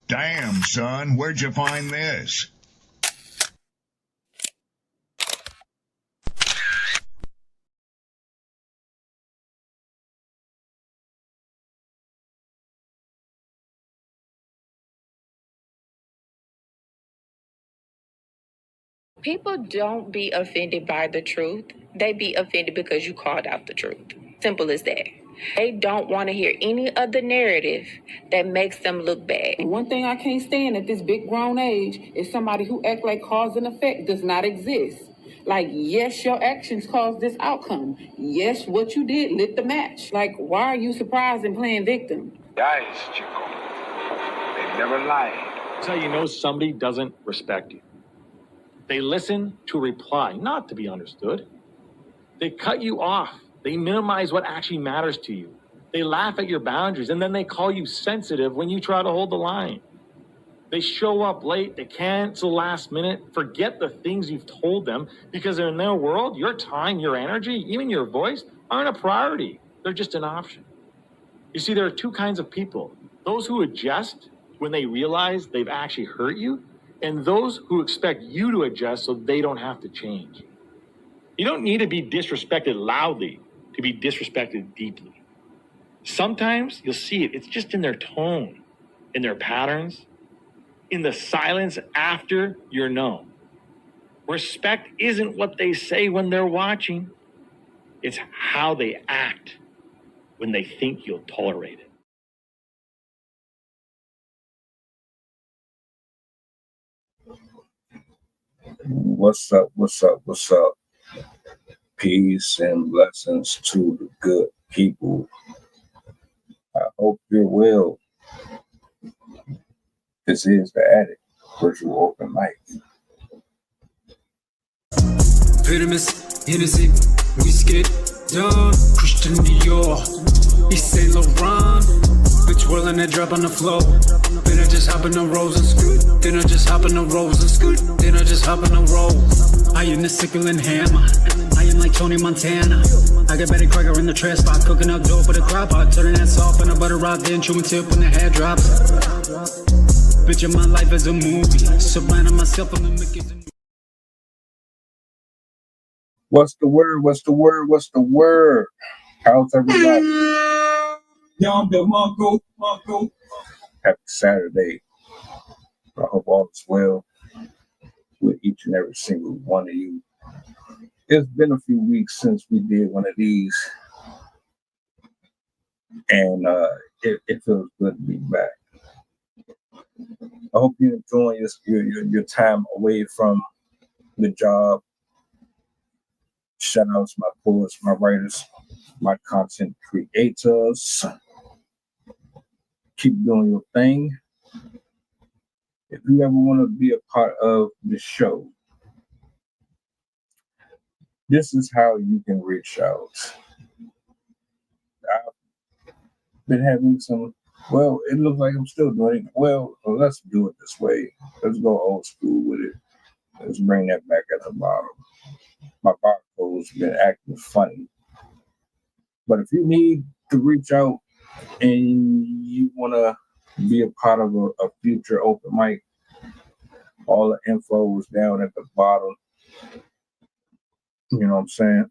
Damn, son, where'd you find this? People don't be offended by the truth. They be offended because you called out the truth. Simple as that. They don't want to hear any other narrative that makes them look bad. One thing I can't stand at this big grown age is somebody who act like cause and effect does not exist. Like, yes, your actions caused this outcome. Yes, what you did lit the match. Like, why are you surprised and playing victim? Guys, Chico, they never lied. That's how you know somebody doesn't respect you. They listen to reply, not to be understood. They cut you off. They minimize what actually matters to you. They laugh at your boundaries, and then they call you sensitive when you try to hold the line. They show up late. They cancel last minute, forget the things you've told them, because in their world, your time, your energy, even your voice aren't a priority. They're just an option. You see, there are two kinds of people. Those who adjust when they realize they've actually hurt you, and those who expect you to adjust so they don't have to change. You don't need to be disrespected loudly to be disrespected deeply. Sometimes you'll see it. It's just in their tone, in their patterns, in the silence after you're known. Respect isn't what they say when they're watching. It's how they act when they think you'll tolerate it. What's up? What's up? What's up? Peace and blessings to the good people. I hope you're well. This is the Attic Virtual Open Mic. Pyramus, Hennessy, Whiskey, John, Christian Dior, Yves Saint Laurent, bitch whirling that drop on the floor. Then I just hop in the rolls and scoot. Then I just hop in the rolls and scoot. Then I just hop in the rolls. I am the sickle and hammer. I am like Tony Montana. I got Betty Crocker in the trash spot, cooking up dope with a crop pot, turning that soft in a butter rock, then chewing tip when the hair drops. Bitch, my life is a movie. Surrounding myself on the Mickey. What's the word? What's the word? What's the word? How's everybody? Young the Mongo. Happy Saturday. I hope all is well with each and every single one of you. It's been a few weeks since we did one of these, and it feels good to be back. I hope you're enjoying your time away from the job. Shout out to my poets, my writers, my content creators. Keep doing your thing. If you ever want to be a part of the show, this is how you can reach out. I've been having well, it looks like I'm still doing it. Well, let's do it this way. Let's go old school with it. Let's bring that back at the bottom. My barcode's been acting funny. But if you need to reach out and you want to be a part of a future open mic, all the info is down at the bottom. You know what I'm saying?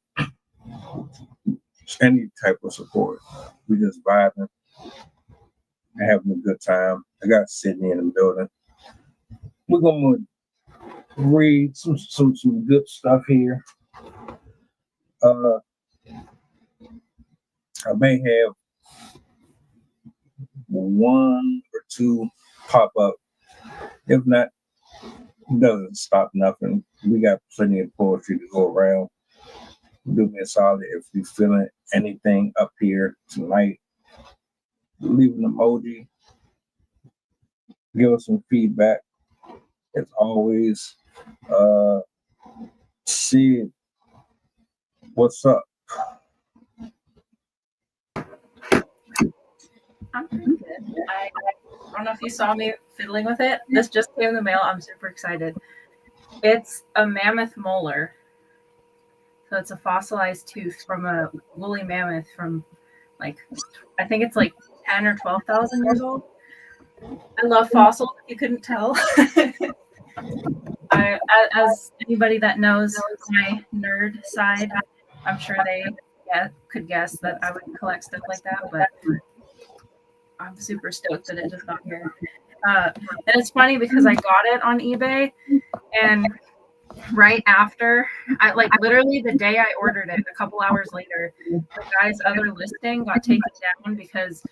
Any type of support. We just vibing and having a good time. I got Sydney in the building. We're gonna read some good stuff here. I may have one or two pop up. If not, it doesn't stop nothing. We got plenty of poetry to go around. Do me a solid if you're feeling anything up here tonight. Leave an emoji. Give us some feedback. As always, Sid, what's up? I'm pretty good. I don't know if you saw me fiddling with it. This just came in the mail. I'm super excited. It's a mammoth molar. So it's a fossilized tooth from a woolly mammoth from I think it's like 10 or 12,000 years old. I love fossils, if you couldn't tell. As anybody that knows my nerd side, I'm sure they could guess that I would collect stuff like that, but I'm super stoked that it just got here. And it's funny because I got it on eBay, and right after, literally the day I ordered it, a couple hours later, the guy's other listing got taken down because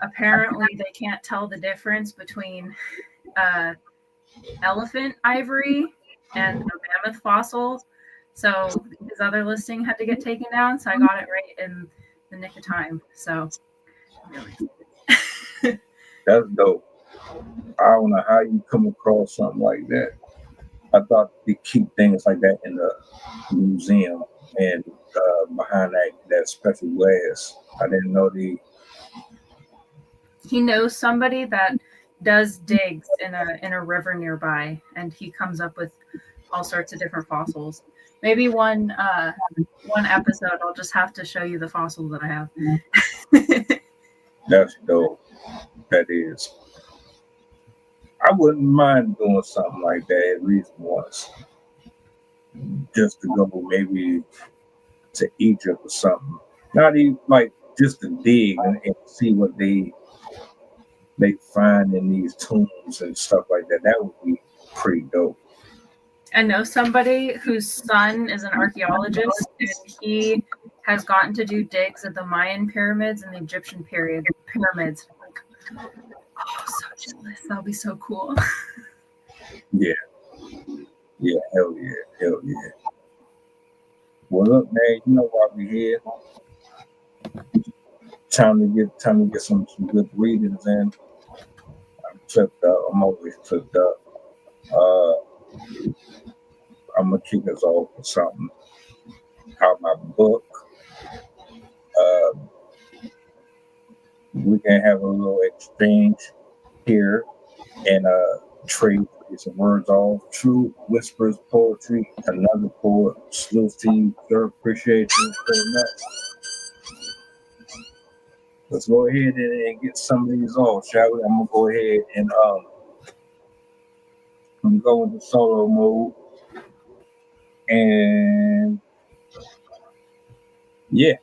apparently they can't tell the difference between elephant ivory and a mammoth fossil. So his other listing had to get taken down. So I got it right in the nick of time. So really. That's dope. I don't know how you come across something like that. I thought they keep things like that in the museum and behind that special glass. I didn't know He knows somebody that does digs in a river nearby, and he comes up with all sorts of different fossils. Maybe one episode I'll just have to show you the fossil that I have. That's dope. That is. I wouldn't mind doing something like that at least once. Just to go maybe to Egypt or something. Not even like just to dig and see what they find in these tombs and stuff like that. That would be pretty dope. I know somebody whose son is an archaeologist, and he has gotten to do digs at the Mayan pyramids and the Egyptian pyramids. Like, oh, so jealous. That'll be so cool. Yeah. Yeah, hell yeah. Well, look, man, you know why we're here. Time to get some good readings in. I'm tripped up. I'm always tripped up. I'm gonna kick us off with something out my book. We can have a little exchange here and trade some words off. True Whispers Poetry, another poet. Still see you, sir. Appreciate you very much. Let's go ahead and get some of these off, shall we? I'm gonna go ahead and I'm gonna go into solo mode. And yeah,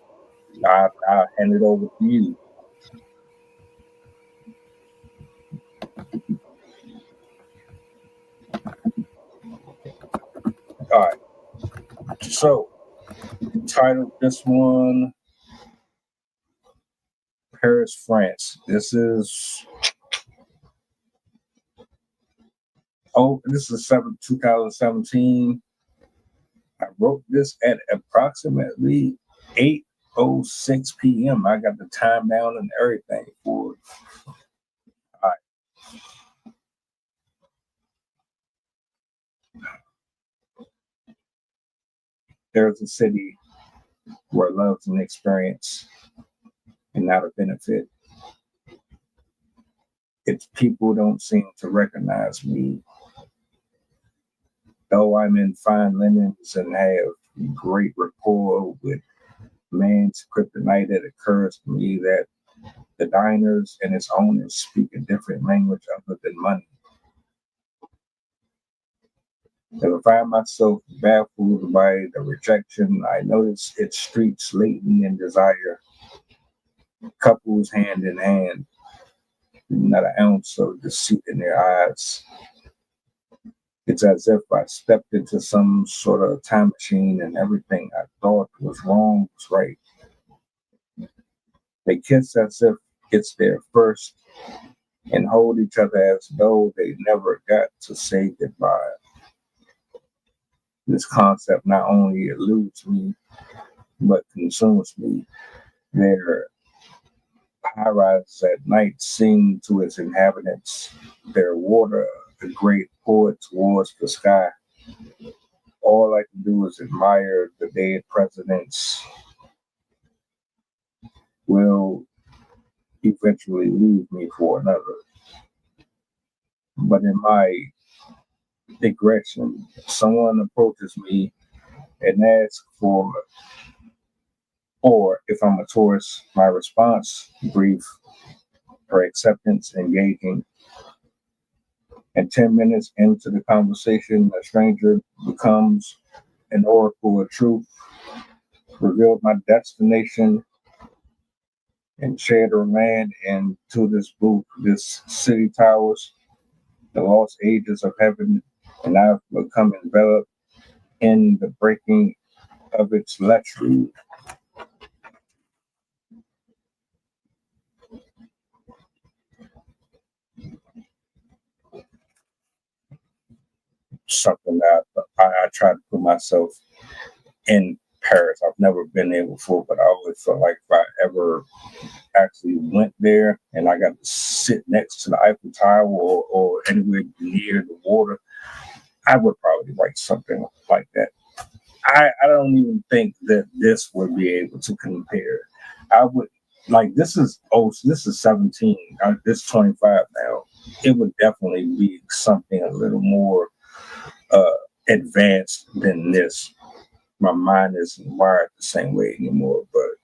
I'll hand it over to you. All right. So, titled this one, Paris, France. This is 2017. I wrote this at approximately 8:06 p.m. I got the time down and everything for it. All right. There's a city where love's an experience and not a benefit. Its people don't seem to recognize me. Though I'm in fine linens and have great rapport with man's kryptonite, it occurs to me that the diners and its owners speak a different language other than money. As I find myself baffled by the rejection, I notice its streets latent in desire, couples hand in hand, not an ounce of deceit in their eyes. It's as if I stepped into some sort of time machine and everything I thought was wrong was right. They kiss as if it's their first and hold each other as though they never got to say goodbye. This concept not only eludes me, but consumes me. Their high-rises at night sing to its inhabitants. Their water, the great pour towards the sky. All I can do is admire the dead presidents will eventually leave me for another. But in my digression, someone approaches me and asks or if I'm a tourist, my response, brief, her acceptance engaging. And 10 minutes into the conversation, a stranger becomes an oracle of truth, revealed my destination, and shared her land into this booth, this city towers, the lost ages of heaven, and I've become enveloped in the breaking of its lechery. Something that I try to put myself in Paris. I've never been there before, but I always felt like if I ever actually went there and I got to sit next to the Eiffel Tower or anywhere near the water, I would probably write something like that. I don't even think that this would be able to compare. I would like this is 17. This is 25 now. It would definitely be something a little more advanced than this. My mind isn't wired the same way anymore, but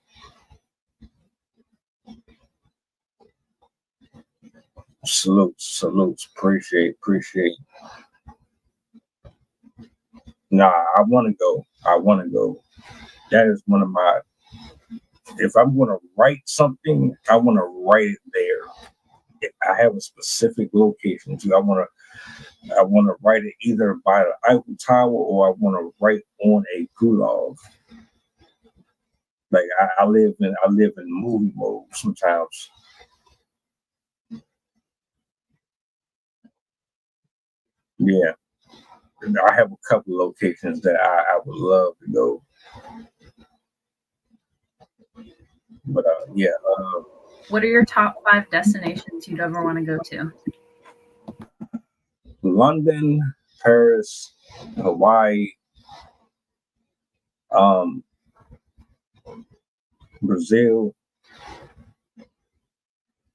salutes, appreciate. Nah, I want to go. That is one of my, if I'm going to write something, I want to write it there. I have a specific location too. I want to write it either by the Eiffel Tower or I want to write on a gulag. Like I live in movie mode sometimes. Yeah, I have a couple locations that I would love to go. But yeah. What are your top 5 destinations you'd ever want to go to? London, Paris, Hawaii, Brazil,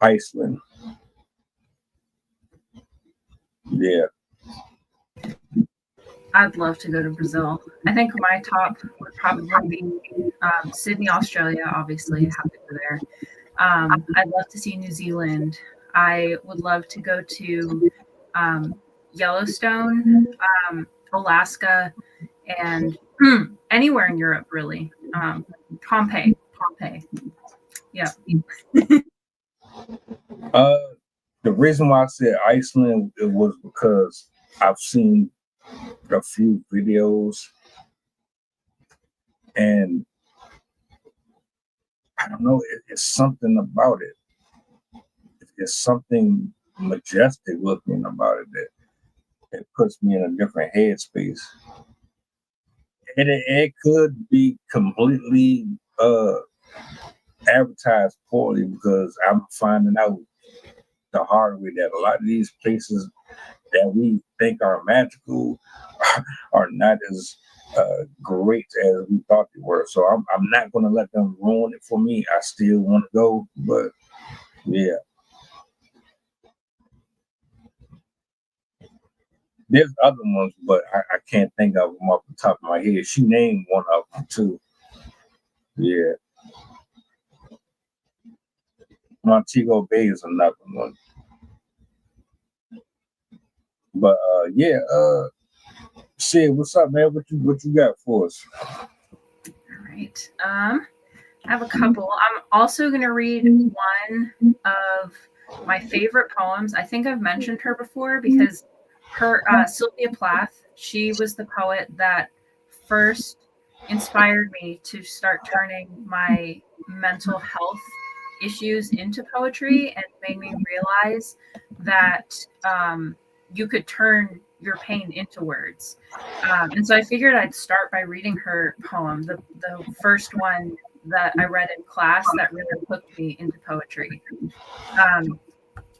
Iceland. Yeah. I'd love to go to Brazil. I think my top would probably be Sydney, Australia. Obviously, I have to go there. I'd love to see New Zealand. I would love to go to Yellowstone, Alaska, and anywhere in Europe, really. Pompeii. Yeah. The reason why I said Iceland it was because I've seen a few videos and I don't know, it's something about it. It's something majestic looking about it that it puts me in a different headspace. And it could be completely advertised poorly because I'm finding out the hard way that a lot of these places that we think are magical are not as great as we thought they were. So I'm not going to let them ruin it for me. I still want to go, but yeah. There's other ones, but I can't think of them off the top of my head. She named one of them too. Yeah. Montego Bay is another one. But yeah, Sid, what's up, man? What you got for us? All right. I have a couple. I'm also going to read one of my favorite poems. I think I've mentioned her before because her Sylvia Plath, she was the poet that first inspired me to start turning my mental health issues into poetry and made me realize that you could turn your pain into words. And so I figured I'd start by reading her poem, the first one that I read in class that really hooked me into poetry.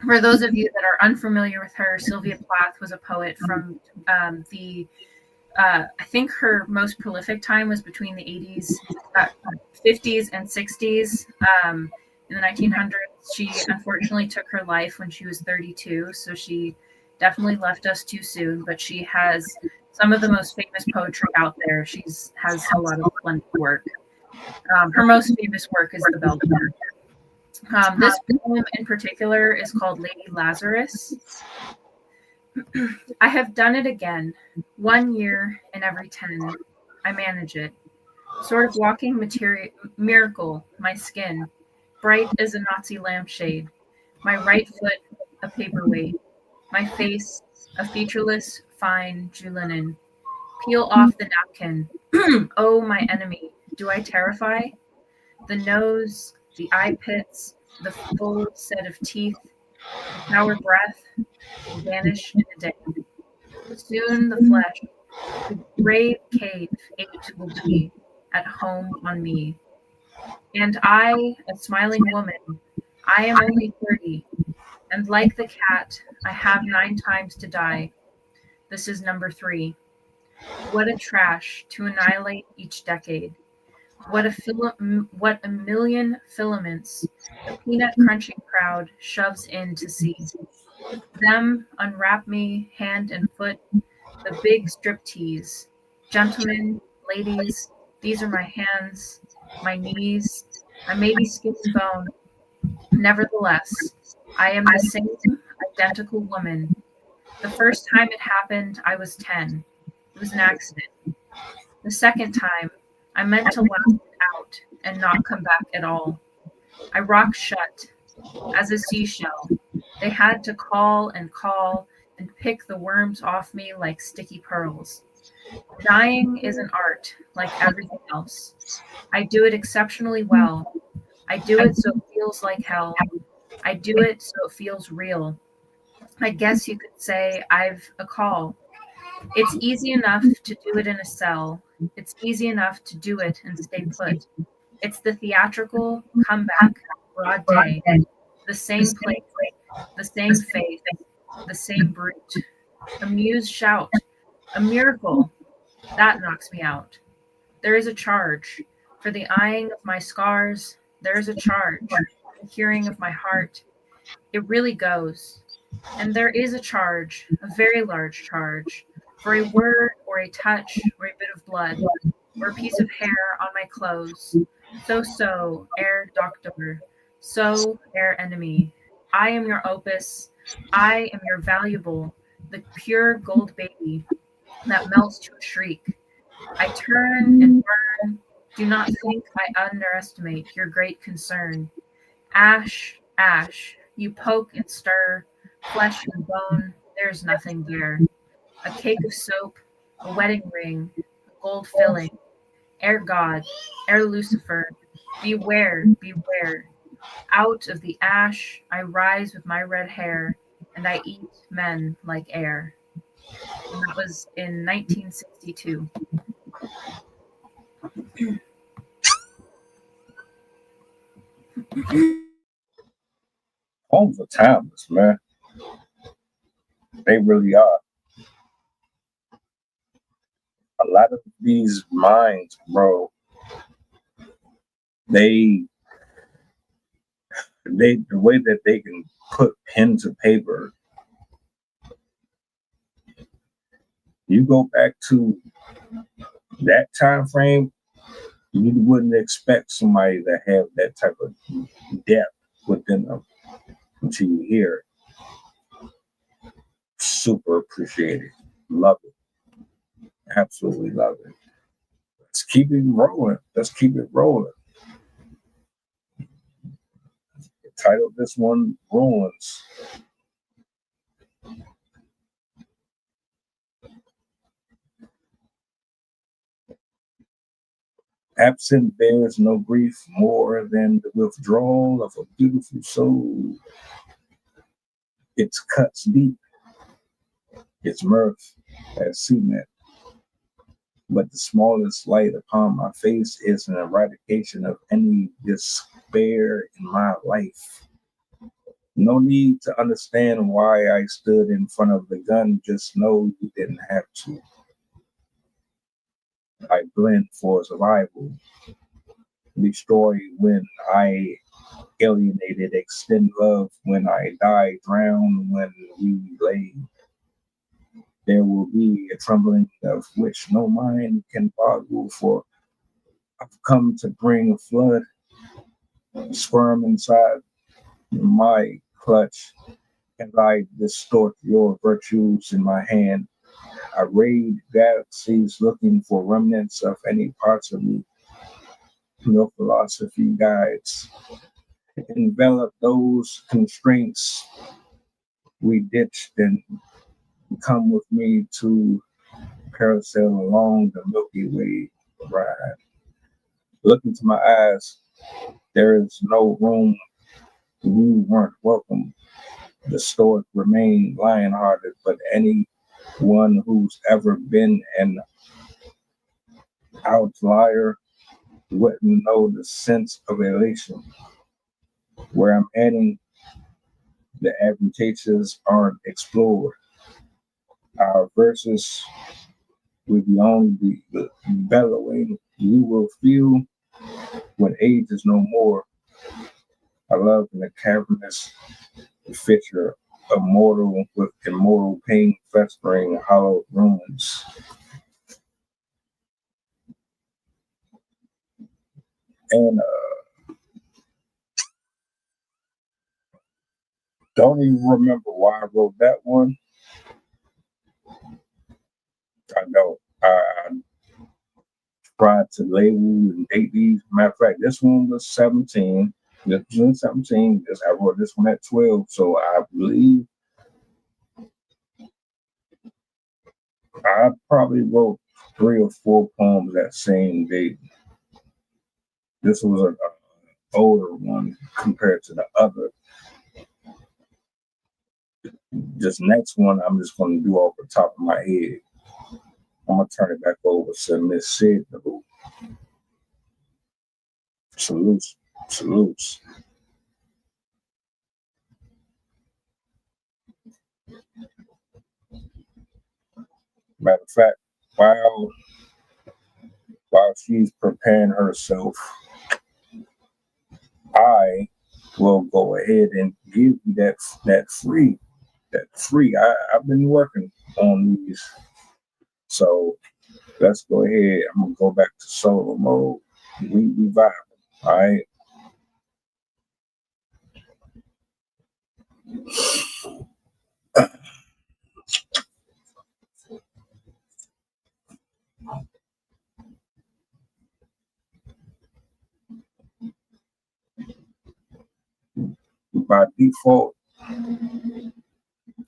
For those of you that are unfamiliar with her, Sylvia Plath was a poet from I think her most prolific time was between the 50s and 60s. In the 1900s, she unfortunately took her life when she was 32, so she definitely left us too soon, but she has some of the most famous poetry out there. She has a lot of splendid work. Her most famous work is The Belvedere. This poem in particular is called Lady Lazarus. I have done it again. 1 year in every 10. I manage it. Sort of walking miracle, my skin, bright as a Nazi lampshade. My right foot, a paperweight. My face, a featureless, fine Jew linen. Peel off the napkin. Oh, my enemy, do I terrify? The nose, the eye pits, the full set of teeth, the sour breath, vanish in a day. Soon the flesh, the grave cave ate will be at home on me. And I, a smiling woman, I am only 30, and like the cat, I have 9 times to die. This is number 3. What a trash to annihilate each decade. What a million filaments the peanut crunching crowd shoves in to see. Them unwrap me hand and foot, the big striptease. Gentlemen, ladies, these are my hands, my knees. I may be skin and bone. Nevertheless, I am the same identical woman. The first time it happened, I was 10. It was an accident. The second time, I meant to laugh it out and not come back at all. I rocked shut as a seashell. They had to call and pick the worms off me like sticky pearls. Dying is an art, like everything else. I do it exceptionally well. I do it so it feels like hell. I do it so it feels real. I guess you could say I've a call. It's easy enough to do it in a cell. It's easy enough to do it and stay put. It's the theatrical comeback, broad day, the same place, the same face, the same brute. A muse shout, a miracle. That knocks me out. There is a charge. For the eyeing of my scars, there is a charge. The hearing of my heart. It really goes. And there is a charge, a very large charge, for a word or a touch or a bit of blood or a piece of hair on my clothes. So, air doctor. So, air enemy. I am your opus. I am your valuable, the pure gold baby that melts to a shriek. I turn and burn. Do not think I underestimate your great concern. Ash, ash, you poke and stir, flesh and bone, there's nothing there. A cake of soap, a wedding ring, a gold filling. Ere God, ere Lucifer, beware, beware. Out of the ash I rise with my red hair, and I eat men like air. And that was in 1962. Homes are timeless, man. They really are. A lot of these minds, bro, the way that they can put pen to paper. You go back to that time frame, you wouldn't expect somebody to have that type of depth within them until you hear it. Super appreciate it. Love it. Absolutely love it. Let's keep it rolling. Let's keep it rolling. Titled this one Ruins. Absent bears no grief more than the withdrawal of a beautiful soul. Its cuts deep, its mirth as cement. But the smallest light upon my face is an eradication of any despair in my life. No need to understand why I stood in front of the gun, just know you didn't have to. I blend for survival, destroy when I alienated, extend love when I die, drown when we lay. There will be a trembling of which no mind can boggle, for I've come to bring a flood, squirm inside my clutch as I distort your virtues in my hand. I raid galaxies looking for remnants of any parts of me. No philosophy guides. Envelop those constraints we ditched and come with me to carousel along the Milky Way ride. Look into my eyes. There is no room. You weren't welcome. The stoic remain lion-hearted, but anyone who's ever been an outlier wouldn't know the sense of elation. Where I'm heading, the advantages aren't explored. Our verses will be only the bellowing. You will feel when age is no more. I love in the cavernous fissure, a mortal with immortal pain festering hollow ruins. And don't even remember why I wrote that one. I don't. I tried to label and date these. Matter of fact, this one was 17. This was 17. I wrote this one at 12. So I believe I probably wrote 3 or 4 poems that same day. This was an older one compared to the other. This next one, I'm just going to do off the top of my head. I'm going to turn it back over to Miss Sid. Salutes. Salutes. Matter of fact, while she's preparing herself, I will go ahead and give you that free. I've been working on these. So let's go ahead. I'm gonna go back to solo mode. We vibe. All right. By default,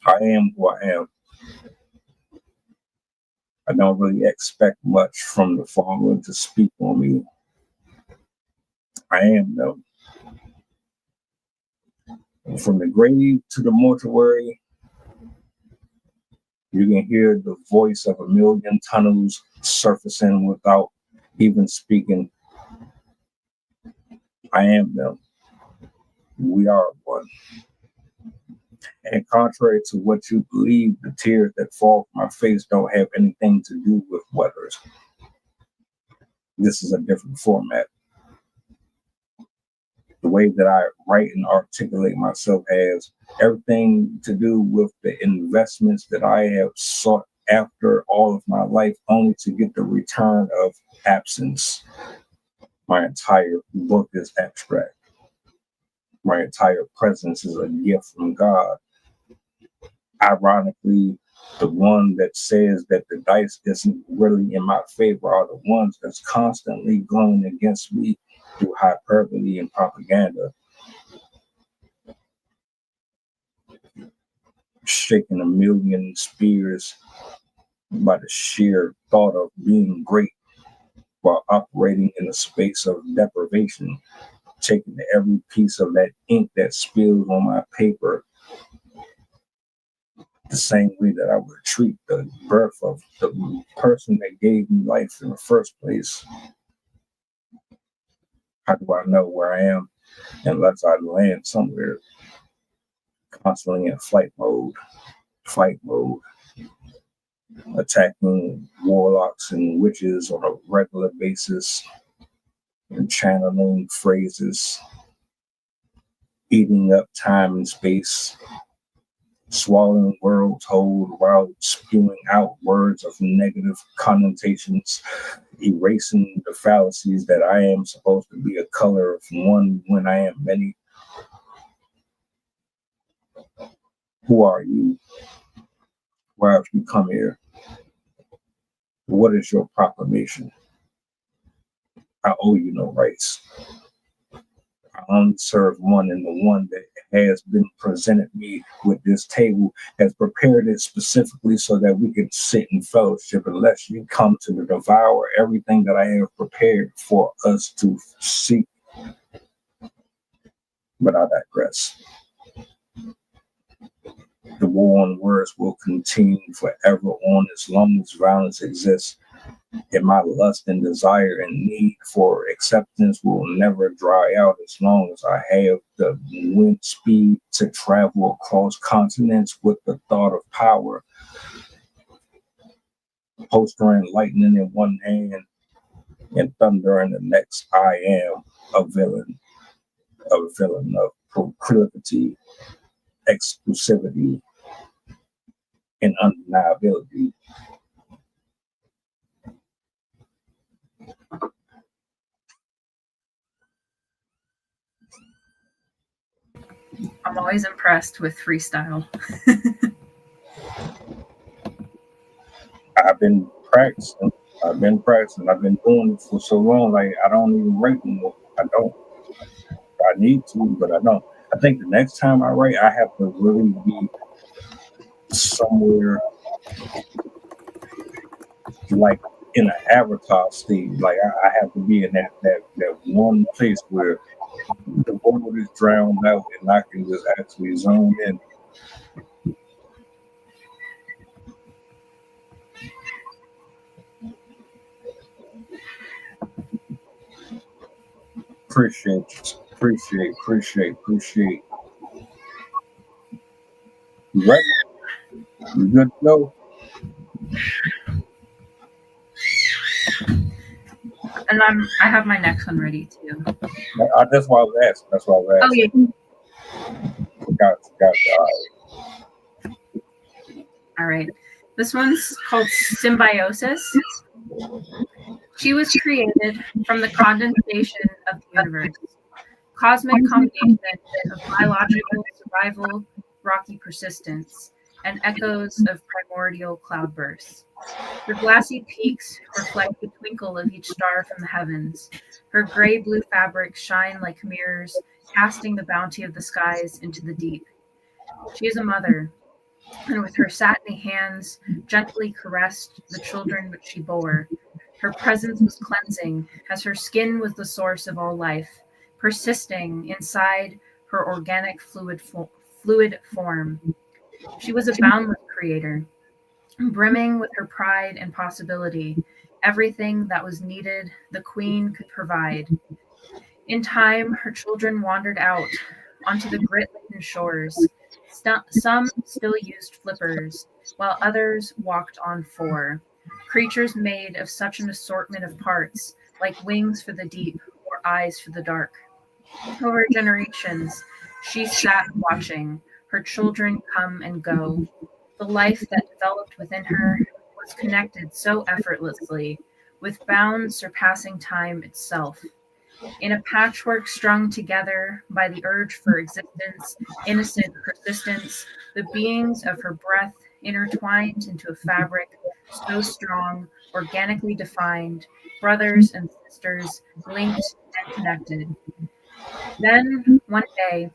I am who I am. I don't really expect much from the following to speak on me. I am though. From the grave to the mortuary, you can hear the voice of a million tunnels surfacing without even speaking. I am them. We are one. And contrary to what you believe, the tears that fall from my face don't have anything to do with weathers. This is a different format. The way that I write and articulate myself has everything to do with the investments that I have sought after all of my life, only to get the return of absence. My entire book is abstract. My entire presence is a gift from God. Ironically, the one that says that the dice isn't really in my favor are the ones that's constantly going against me through hyperbole and propaganda. Shaking a million spears by the sheer thought of being great while operating in a space of deprivation, taking every piece of that ink that spills on my paper the same way that I would treat the birth of the person that gave me life in the first place. How do I know where I am unless I land somewhere? Constantly in fight mode, attacking warlocks and witches on a regular basis, and channeling phrases, eating up time and space, swallowing worlds whole while spewing out words of negative connotations, erasing the fallacies that I am supposed to be a color of one when I am many. Who are you? Why have you come here? What is your proclamation? I owe you no rights. I only serve one, and the one that has been presented me with this table has prepared it specifically so that we can sit in fellowship, unless you come to devour everything that I have prepared for us to seek. But I digress. The war on words will continue forever on as long as violence exists. And my lust and desire and need for acceptance will never dry out as long as I have the wind speed to travel across continents with the thought of power. Poster and lightning in one hand and thunder in the next. I am a villain of proclivity, exclusivity, and undeniability. I'm always impressed with freestyle. I've been practicing. I've been doing it for so long. Like, I don't even write anymore. I don't. I need to, but I don't. I think the next time I write, I have to really be somewhere like in an avatar state. Like, I have to be in that one place where the world is drowned out and I can just actually zone in. Appreciate. You ready? You good to go? And I have my next one ready too. That's why I was asking. Oh yeah. Got you. All right. This one's called Symbiosis. She was created from the condensation of the universe. Cosmic combination of biological survival, rocky persistence, and echoes of primordial cloudbursts. Her glassy peaks reflect the twinkle of each star from the heavens. Her gray-blue fabrics shine like mirrors, casting the bounty of the skies into the deep. She is a mother, and with her satiny hands gently caressed the children which she bore. Her presence was cleansing, as her skin was the source of all life, persisting inside her organic fluid form. She was a boundless creator, brimming with her pride and possibility. Everything that was needed, the queen could provide. In time, her children wandered out onto the grit-laden shores. Some still used flippers, while others walked on four. Creatures made of such an assortment of parts, like wings for the deep or eyes for the dark. Over generations, she sat watching her children come and go. The life that developed within her was connected so effortlessly, with bounds surpassing time itself. In a patchwork strung together by the urge for existence, innocent persistence, the beings of her breath intertwined into a fabric so strong, organically defined, brothers and sisters linked and connected. Then, one day,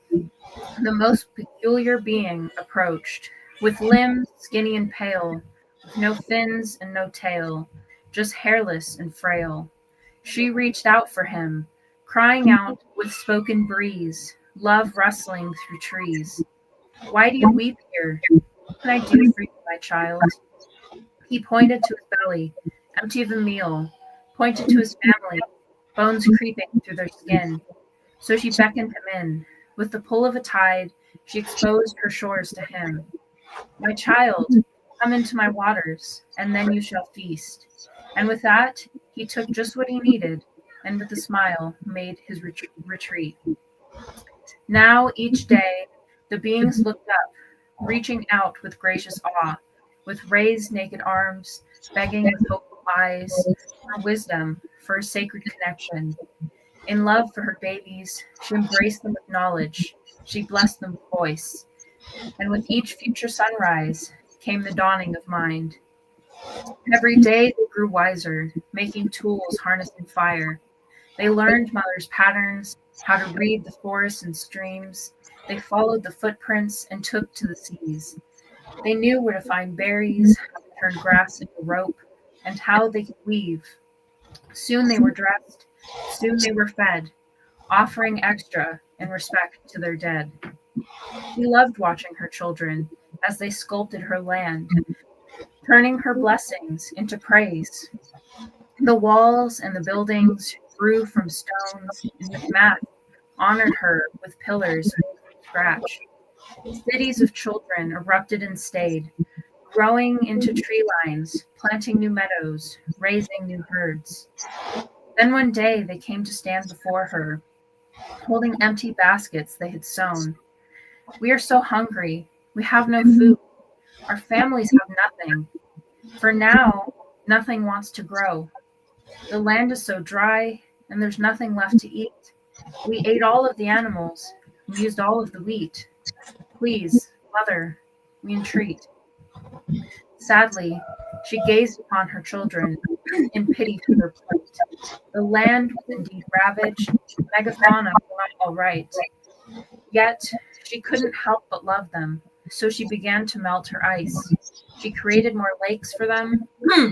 the most peculiar being approached, with limbs skinny and pale, with no fins and no tail, just hairless and frail. She reached out for him, crying out with spoken breeze, love rustling through trees. Why do you weep here? What can I do for you, my child? He pointed to his belly, empty of a meal, pointed to his family, bones creeping through their skin. So she beckoned him in. With the pull of a tide, she exposed her shores to him. My child, come into my waters, and then you shall feast. And with that, he took just what he needed, and with a smile made his retreat. Now, each day, the beings looked up, reaching out with gracious awe, with raised naked arms, begging with hopeful eyes for wisdom, for a sacred connection. In love for her babies, she embraced them with knowledge. She blessed them with voice. And with each future sunrise came the dawning of mind. Every day they grew wiser, making tools harnessing fire. They learned mother's patterns, how to read the forests and streams. They followed the footprints and took to the seas. They knew where to find berries, how to turn grass into rope, and how they could weave. Soon they were dressed, soon they were fed, offering extra in respect to their dead. She loved watching her children as they sculpted her land, turning her blessings into praise. The walls and the buildings grew from stones, and with math honored her with pillars made from scratch. Cities of children erupted and stayed, growing into tree lines, planting new meadows, raising new herds. Then one day they came to stand before her, holding empty baskets they had sown. We are so hungry. We have no food. Our families have nothing. For now, nothing wants to grow. The land is so dry, and there's nothing left to eat. We ate all of the animals and used all of the wheat. Please, mother, we entreat. Sadly, she gazed upon her children in pity for their plight. The land was indeed ravaged, megafauna were not all right. Yet she couldn't help but love them, so she began to melt her ice. She created more lakes for them.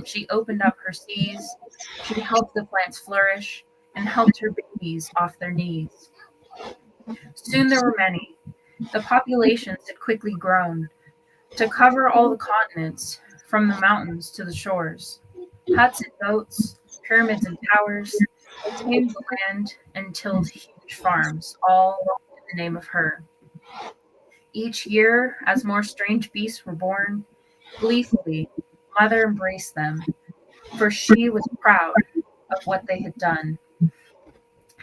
She opened up her seas. She helped the plants flourish and helped her babies off their knees. Soon there were many. The populations had quickly grown to cover all the continents, from the mountains to the shores. Huts and boats, pyramids and towers, they tamed the land and tilled huge farms, all in the name of her. Each year, as more strange beasts were born, gleefully, mother embraced them, for she was proud of what they had done.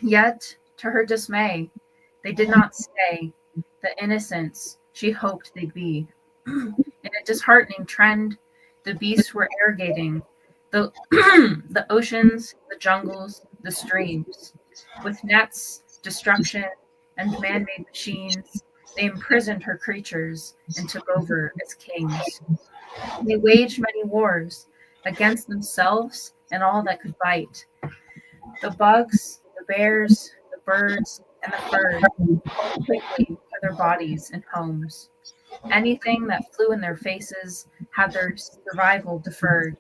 Yet, to her dismay, they did not stay the innocents she hoped they'd be. In a disheartening trend, the beasts were irrigating the, the oceans, the jungles, the streams. With nets, destruction, and man-made machines, they imprisoned her creatures and took over as kings. They waged many wars against themselves and all that could bite. The bugs, the bears, the birds, and the birds fought quickly for their bodies and homes. Anything that flew in their faces had their survival deferred,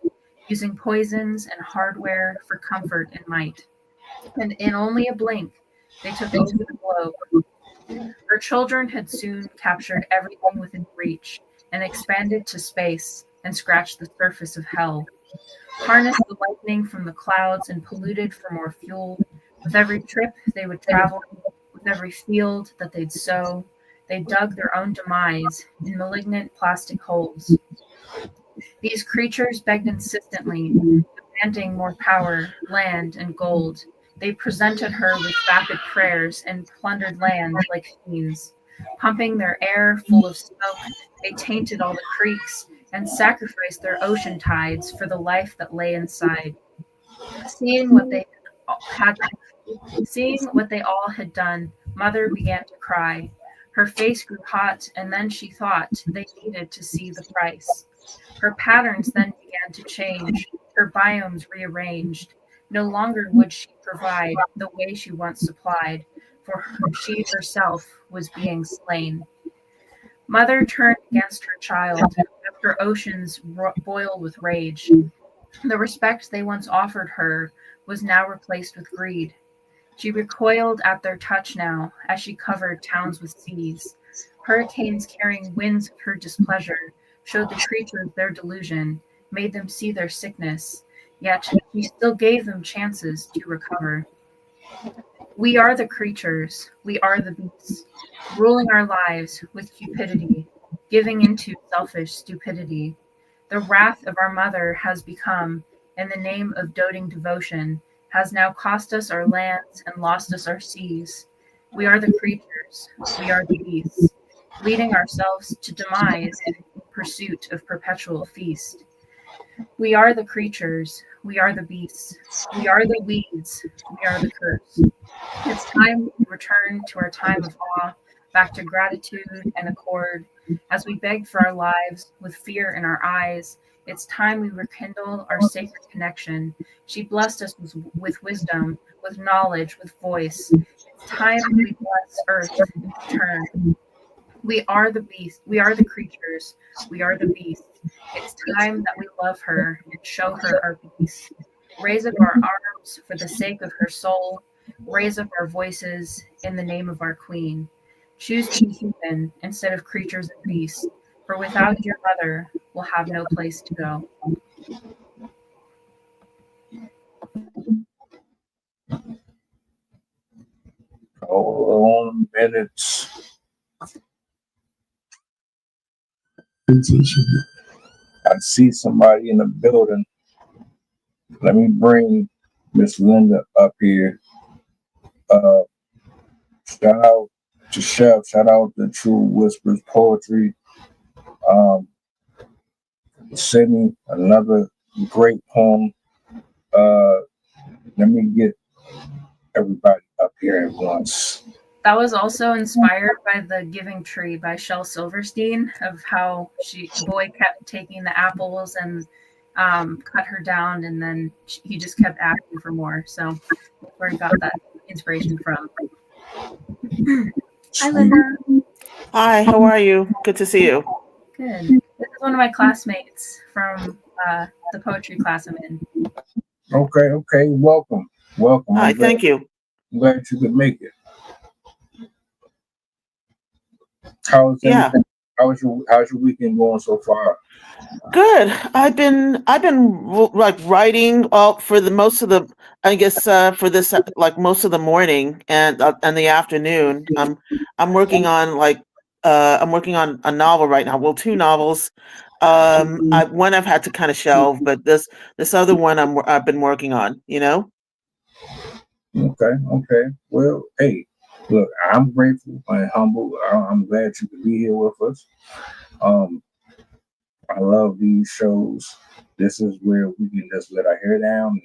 using poisons and hardware for comfort and might. And in only a blink, they took over the globe. Her children had soon captured everything within reach and expanded to space and scratched the surface of hell. Harnessed the lightning from the clouds and polluted for more fuel. With every trip they would travel, with every field that they'd sow, they dug their own demise in malignant plastic holes. These creatures begged insistently, demanding more power, land, and gold. They presented her with vapid prayers and plundered land like fiends. Pumping their air full of smoke, they tainted all the creeks and sacrificed their ocean tides for the life that lay inside. Seeing what they all had done, Mother began to cry. Her face grew hot, and then she thought they needed to see the price. Her patterns then began to change, her biomes rearranged. No longer would she provide the way she once supplied, for she herself was being slain. Mother turned against her child after oceans boiled with rage. The respect they once offered her was now replaced with greed. She recoiled at their touch now as she covered towns with seas. Hurricanes carrying winds of her displeasure showed the creatures their delusion, made them see their sickness, yet she still gave them chances to recover. We are the creatures, we are the beasts, ruling our lives with cupidity, giving into selfish stupidity. The wrath of our mother has become, in the name of doting devotion, has now cost us our lands and lost us our seas. We are the creatures, we are the beasts, leading ourselves to demise in pursuit of perpetual feast. We are the creatures, we are the beasts, we are the weeds, we are the curse. It's time to return to our time of awe, back to gratitude and accord, As we begged for our lives with fear in our eyes, it's time we rekindle our sacred connection. She blessed us with wisdom, with knowledge, with voice. It's time we bless Earth in return. We are the beast. We are the creatures. We are the beast. It's time that we love her and show her our peace. Raise up our arms for the sake of her soul. Raise up our voices in the name of our queen. Choose to be human instead of creatures and beasts. For without your mother, we'll have no place to go. Hold on a minute. I see somebody in the building. Let me bring Miss Linda up here. Shout out to Chef. Shout out to True Whispers Poetry. Send me another great poem. Let me get everybody up here at once. That was also inspired by The Giving Tree by Shel Silverstein, of how boy kept taking the apples and cut her down, and then he just kept asking for more. So that's where he got that inspiration from. Hi, Linda. Hi, how are you? Good to see you. Good. This is one of my classmates from the poetry class I'm in. Okay. Welcome. Hi, thank you. I'm glad you could make it. How's your weekend going so far? Good. I've been like writing for the most of the, I guess for this like most of the morning and the afternoon. I'm working on I'm working on a novel right now. Well, two novels. One I've had to kind of shelve, but this other one I've been working on. You know. Okay. Well, hey, look, I'm grateful and humble. I'm glad you could be here with us. I love these shows. This is where we can just let our hair down and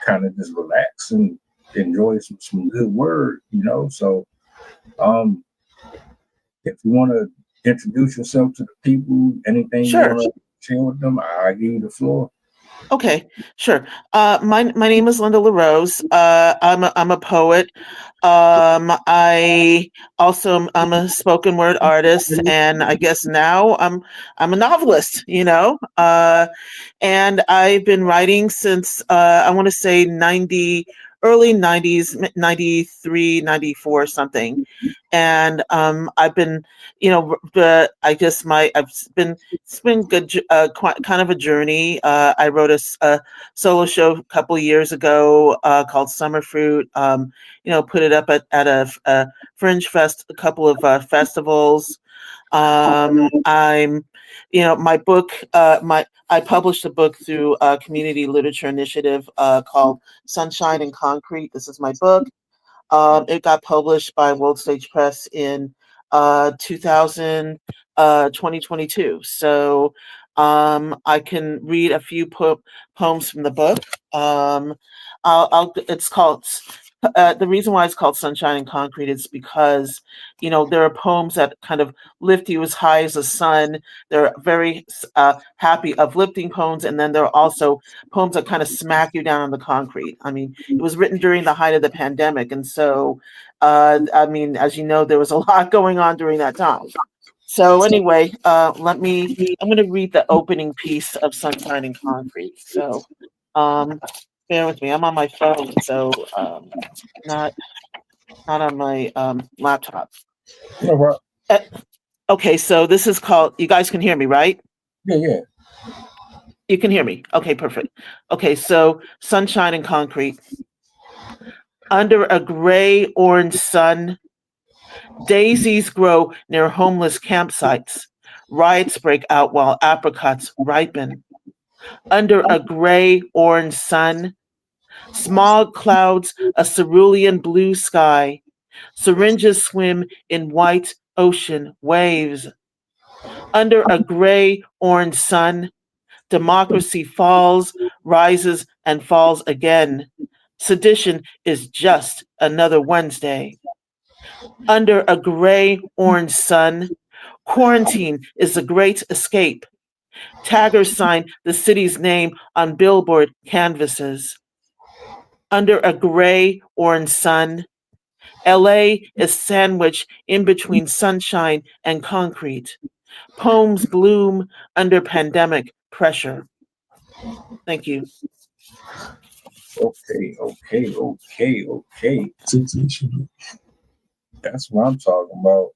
kind of just relax and enjoy some good word, you know. So, if you want to introduce yourself to the people, anything you want to share with them, I give you the floor. Okay, sure. My name is Linda LaRose. I'm a poet. I'm a spoken word artist, and I guess now I'm a novelist. You know, and I've been writing since I want to say early 90s, 93, 94, something. And I've been, you know, it's been good, quite kind of a journey. I wrote a solo show a couple of years ago called Summer Fruit. You know, put it up at a Fringe Fest, a couple of festivals. My book, I published a book through a community literature initiative called Sunshine and Concrete. This is my book. It got published by World Stage Press in 2022. So I can read a few poems from the book. It's called. The reason why it's called Sunshine and Concrete is because, you know, there are poems that kind of lift you as high as the sun. They're very happy, uplifting poems. And then there are also poems that kind of smack you down on the concrete. I mean, it was written during the height of the pandemic. And so, I mean, as you know, there was a lot going on during that time. So anyway, I'm going to read the opening piece of Sunshine and Concrete. So, bear with me. I'm on my phone, so not on my laptop. No, okay, so this is called. You guys can hear me, right? Yeah. You can hear me. Okay, perfect. Okay, so Sunshine and Concrete. Under a gray-orange sun, daisies grow near homeless campsites. Riots break out while apricots ripen. Under a gray-orange sun, smog clouds a cerulean blue sky. Syringes swim in white ocean waves. Under a gray-orange sun, democracy falls, rises, and falls again. Sedition is just another Wednesday. Under a gray-orange sun, Quarantine is the great escape. Taggers sign the city's name on billboard canvases. Under a gray-orange sun, LA is sandwiched in between sunshine and concrete. Poems bloom under pandemic pressure. Thank you. Okay. That's what I'm talking about.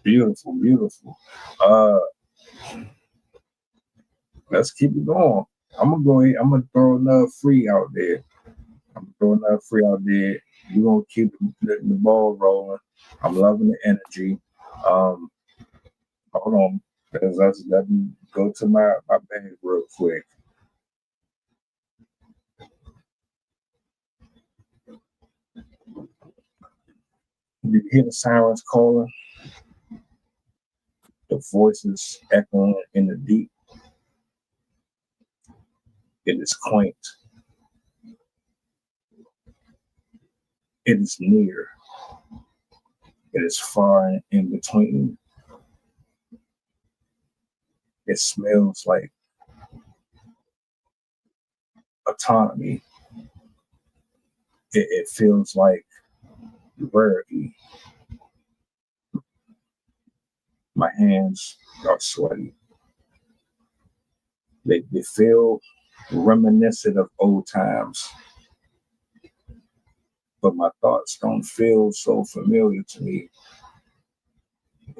Beautiful. Let's keep it going. I'm gonna go ahead. I'm gonna throw another free out there. We're gonna keep the ball rolling. I'm loving the energy. Hold on, because let me go to my bag real quick. You hear the sirens calling, the voices echoing in the deep. It is quaint. It is near. It is far and in between. It smells like autonomy. It feels like rarity. My hands are sweaty. They feel reminiscent of old times. But my thoughts don't feel so familiar to me.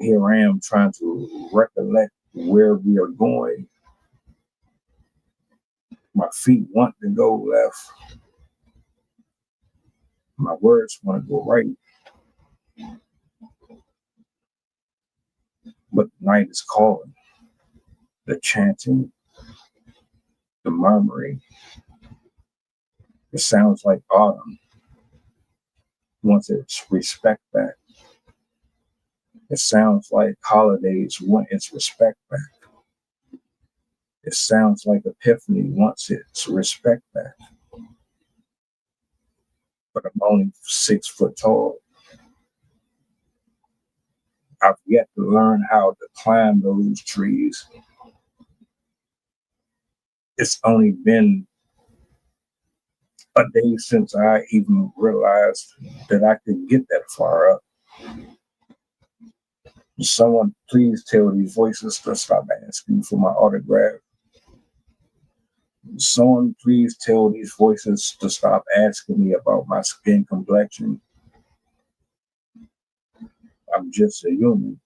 Here I am trying to recollect where we are going. My feet want to go left. My words want to go right. But the night is calling. The chanting, the murmuring. It sounds like autumn. Wants its respect back. It sounds like holidays want its respect back. It sounds like Epiphany wants its respect back. But I'm only 6 foot tall. I've yet to learn how to climb those trees. It's only been a day since I even realized that I could get that far up. Someone please tell these voices to stop asking for my autograph. Someone please tell these voices to stop asking me about my skin complexion. I'm just a human.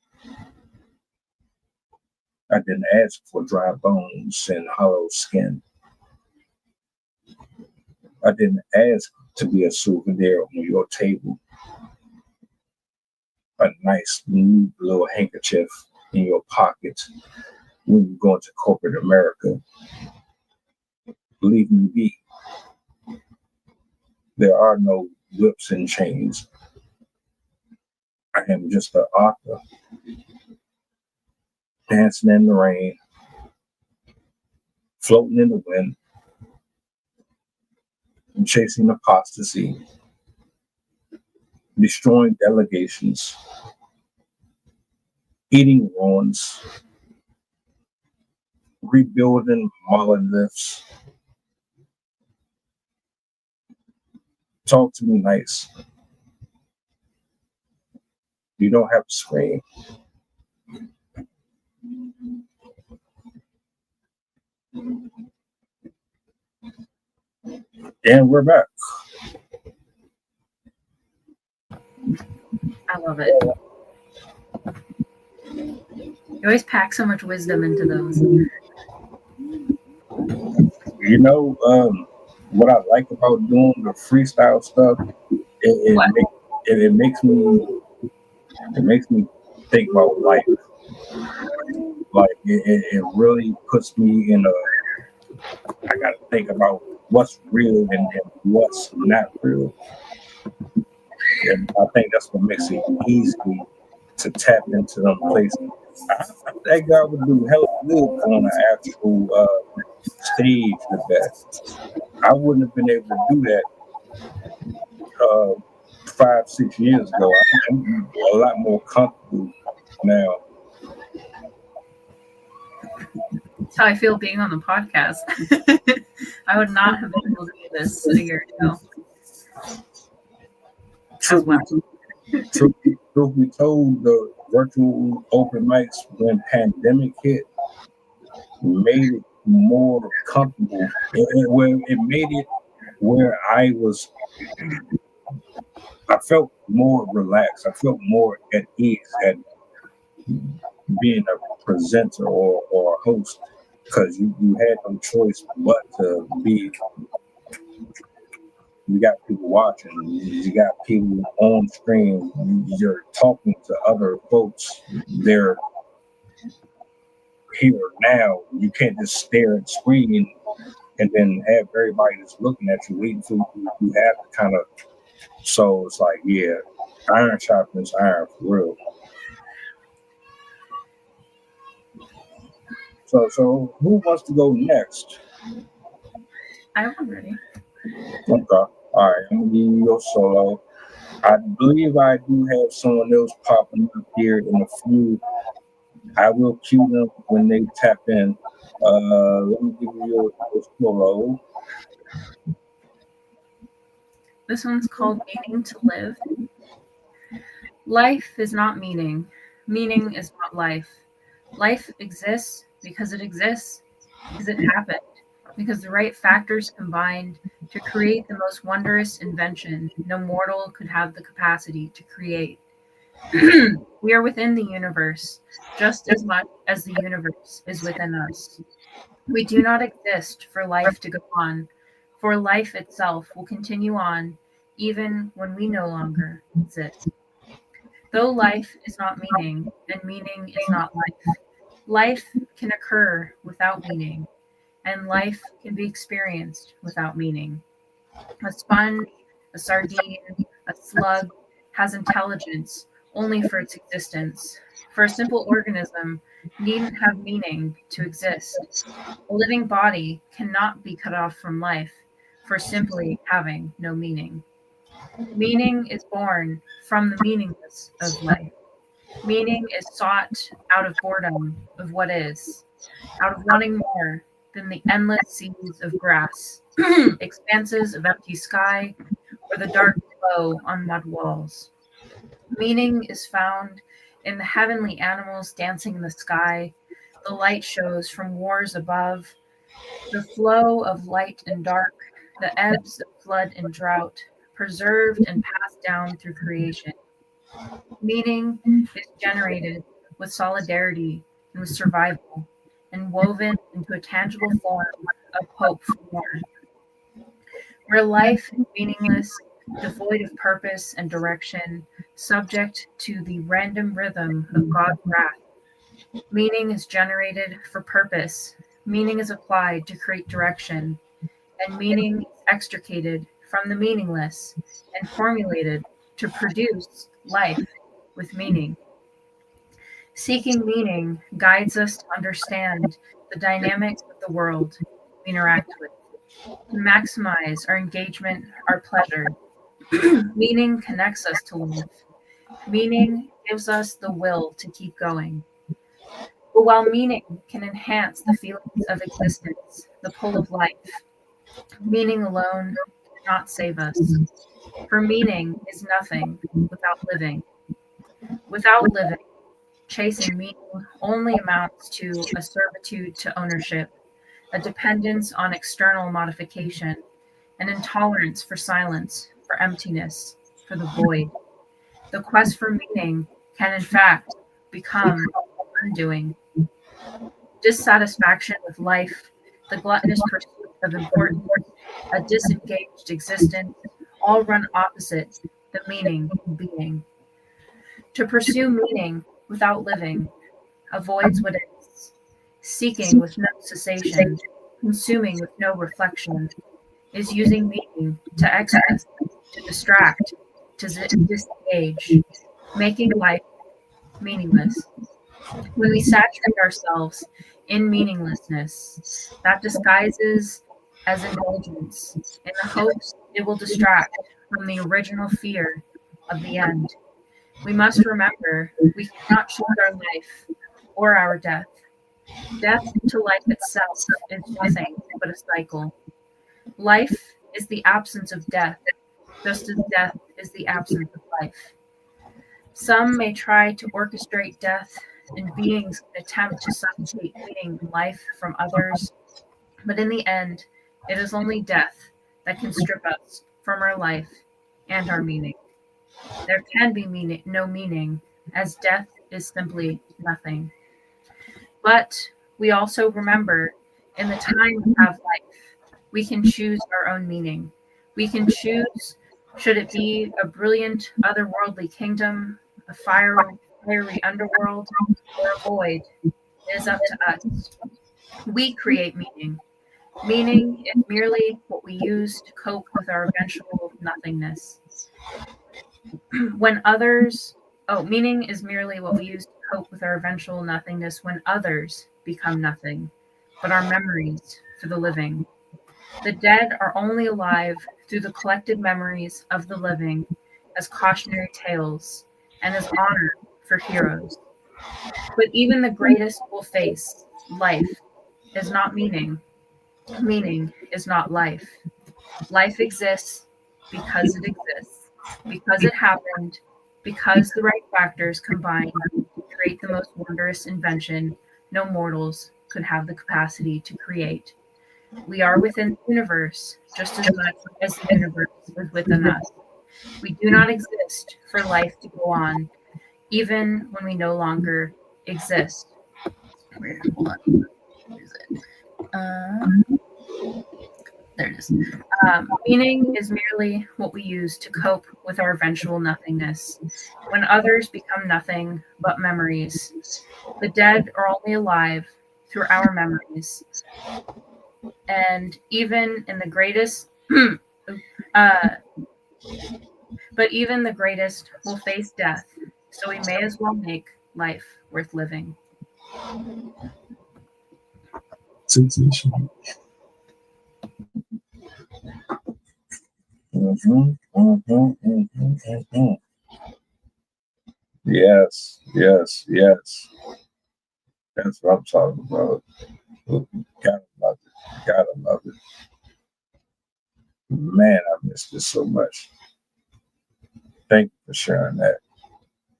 I didn't ask for dry bones and hollow skin. I didn't ask to be a souvenir on your table. A nice new little handkerchief in your pocket when you go into corporate America. Leave me be. There are no whips and chains. I am just an author, dancing in the rain, floating in the wind, and chasing apostasy, destroying delegations, eating ruins, rebuilding monoliths. Talk to me nice. You don't have to scream. And we're back. I love it. You always pack so much wisdom into those. You know, what I like about doing the freestyle stuff, it makes me think about life. Like it really puts me in I gotta think about what's real and what's not real. And I think that's what makes it easy to tap into them places. I think God would do hella good on an actual stage with that. I wouldn't have been able to do that 5-6 years ago. I'm a lot more comfortable now. That's how I feel being on the podcast. I would not have been able to do this a year ago. Truth be told, the virtual open mics when pandemic hit made it more comfortable. It made it where I felt more relaxed. I felt more at ease at being a presenter or a host, because you had no choice but to be. You got people watching, you got people on screen, you're talking to other folks. They're here now. You can't just stare at the screen and then have everybody just looking at you, waiting for you. You have to kind of. So it's like, yeah, iron sharpens iron for real. So who wants to go next? I'm ready. Okay. All right, I'm gonna give you your solo. I believe I do have someone else popping up here in a few. I will cue them when they tap in. Let me give you your solo. This one's called Meaning to Live. Life is not meaning. Meaning is not life. Life exists because it exists, because it happened, because the right factors combined to create the most wondrous invention no mortal could have the capacity to create. We are within the universe, just as much as the universe is within us. We do not exist for life to go on, for life itself will continue on even when we no longer exist. Though life is not meaning, and meaning is not life, life can occur without meaning, and life can be experienced without meaning. A sponge, a sardine, a slug has intelligence only for its existence. For a simple organism needn't have meaning to exist. A living body cannot be cut off from life for simply having no meaning. Meaning is born from the meaningless of life. Meaning is sought out of boredom of what is, out of wanting more than the endless seas of grass, expanses of empty sky, or the dark glow on mud walls. Meaning is found in the heavenly animals dancing in the sky, the light shows from wars above, the flow of light and dark, the ebbs of flood and drought, preserved and passed down through creation. Meaning is generated with solidarity and with survival, and woven into a tangible form of hope for more. Where life is meaningless, devoid of purpose and direction, subject to the random rhythm of God's wrath, meaning is generated for purpose, meaning is applied to create direction, and meaning is extricated from the meaningless and formulated to produce life with meaning. Seeking meaning guides us to understand the dynamics of the world we interact with, to maximize our engagement, our pleasure. Meaning connects us to life. Meaning gives us the will to keep going. But while meaning can enhance the feelings of existence, the pull of life, meaning alone cannot save us. For meaning is nothing without living. Without living, chasing meaning only amounts to a servitude to ownership, a dependence on external modification, an intolerance for silence, for emptiness, for the void. The quest for meaning can, in fact, become undoing. Dissatisfaction with life, the gluttonous pursuit of importance, a disengaged existence, all run opposite the meaning of being. To pursue meaning without living avoids what is, seeking with no cessation, consuming with no reflection, is using meaning to excess, to distract, to disengage, making life meaningless. When we saturate ourselves in meaninglessness, that disguises as indulgence in the hopes it will distract from the original fear of the end. We must remember we cannot choose our life or our death. Death to life itself is nothing but a cycle. Life is the absence of death, just as death is the absence of life. Some may try to orchestrate death in beings in attempt to suffocate meaning in life from others, but in the end, it is only death that can strip us from our life and our meaning. There can be no meaning, as death is simply nothing. But we also remember in the time we have life, we can choose our own meaning. We can choose, should it be a brilliant otherworldly kingdom, a fiery underworld, or a void? It is up to us. We create meaning. Meaning is merely what we use to cope with our eventual nothingness. Meaning is merely what we use to cope with our eventual nothingness when others become nothing, but our memories for the living. The dead are only alive through the collected memories of the living as cautionary tales and as honor for heroes. But even the greatest will face life is not meaning. Meaning is not life. Life exists because it exists, because it happened, because the right factors combined to create the most wondrous invention no mortals could have the capacity to create. We are within the universe just as much as the universe is within us. We do not exist for life to go on, even when we no longer exist. Hold on. Where is it? There it is. Meaning is merely what we use to cope with our eventual nothingness. When others become nothing but memories, the dead are only alive through our memories. And even in the greatest, but even the greatest will face death, so we may as well make life worth living. Sensational. Yes, yes, yes. That's what I'm talking about. Gotta love it. Gotta love it. Man, I miss this so much. Thank you for sharing that.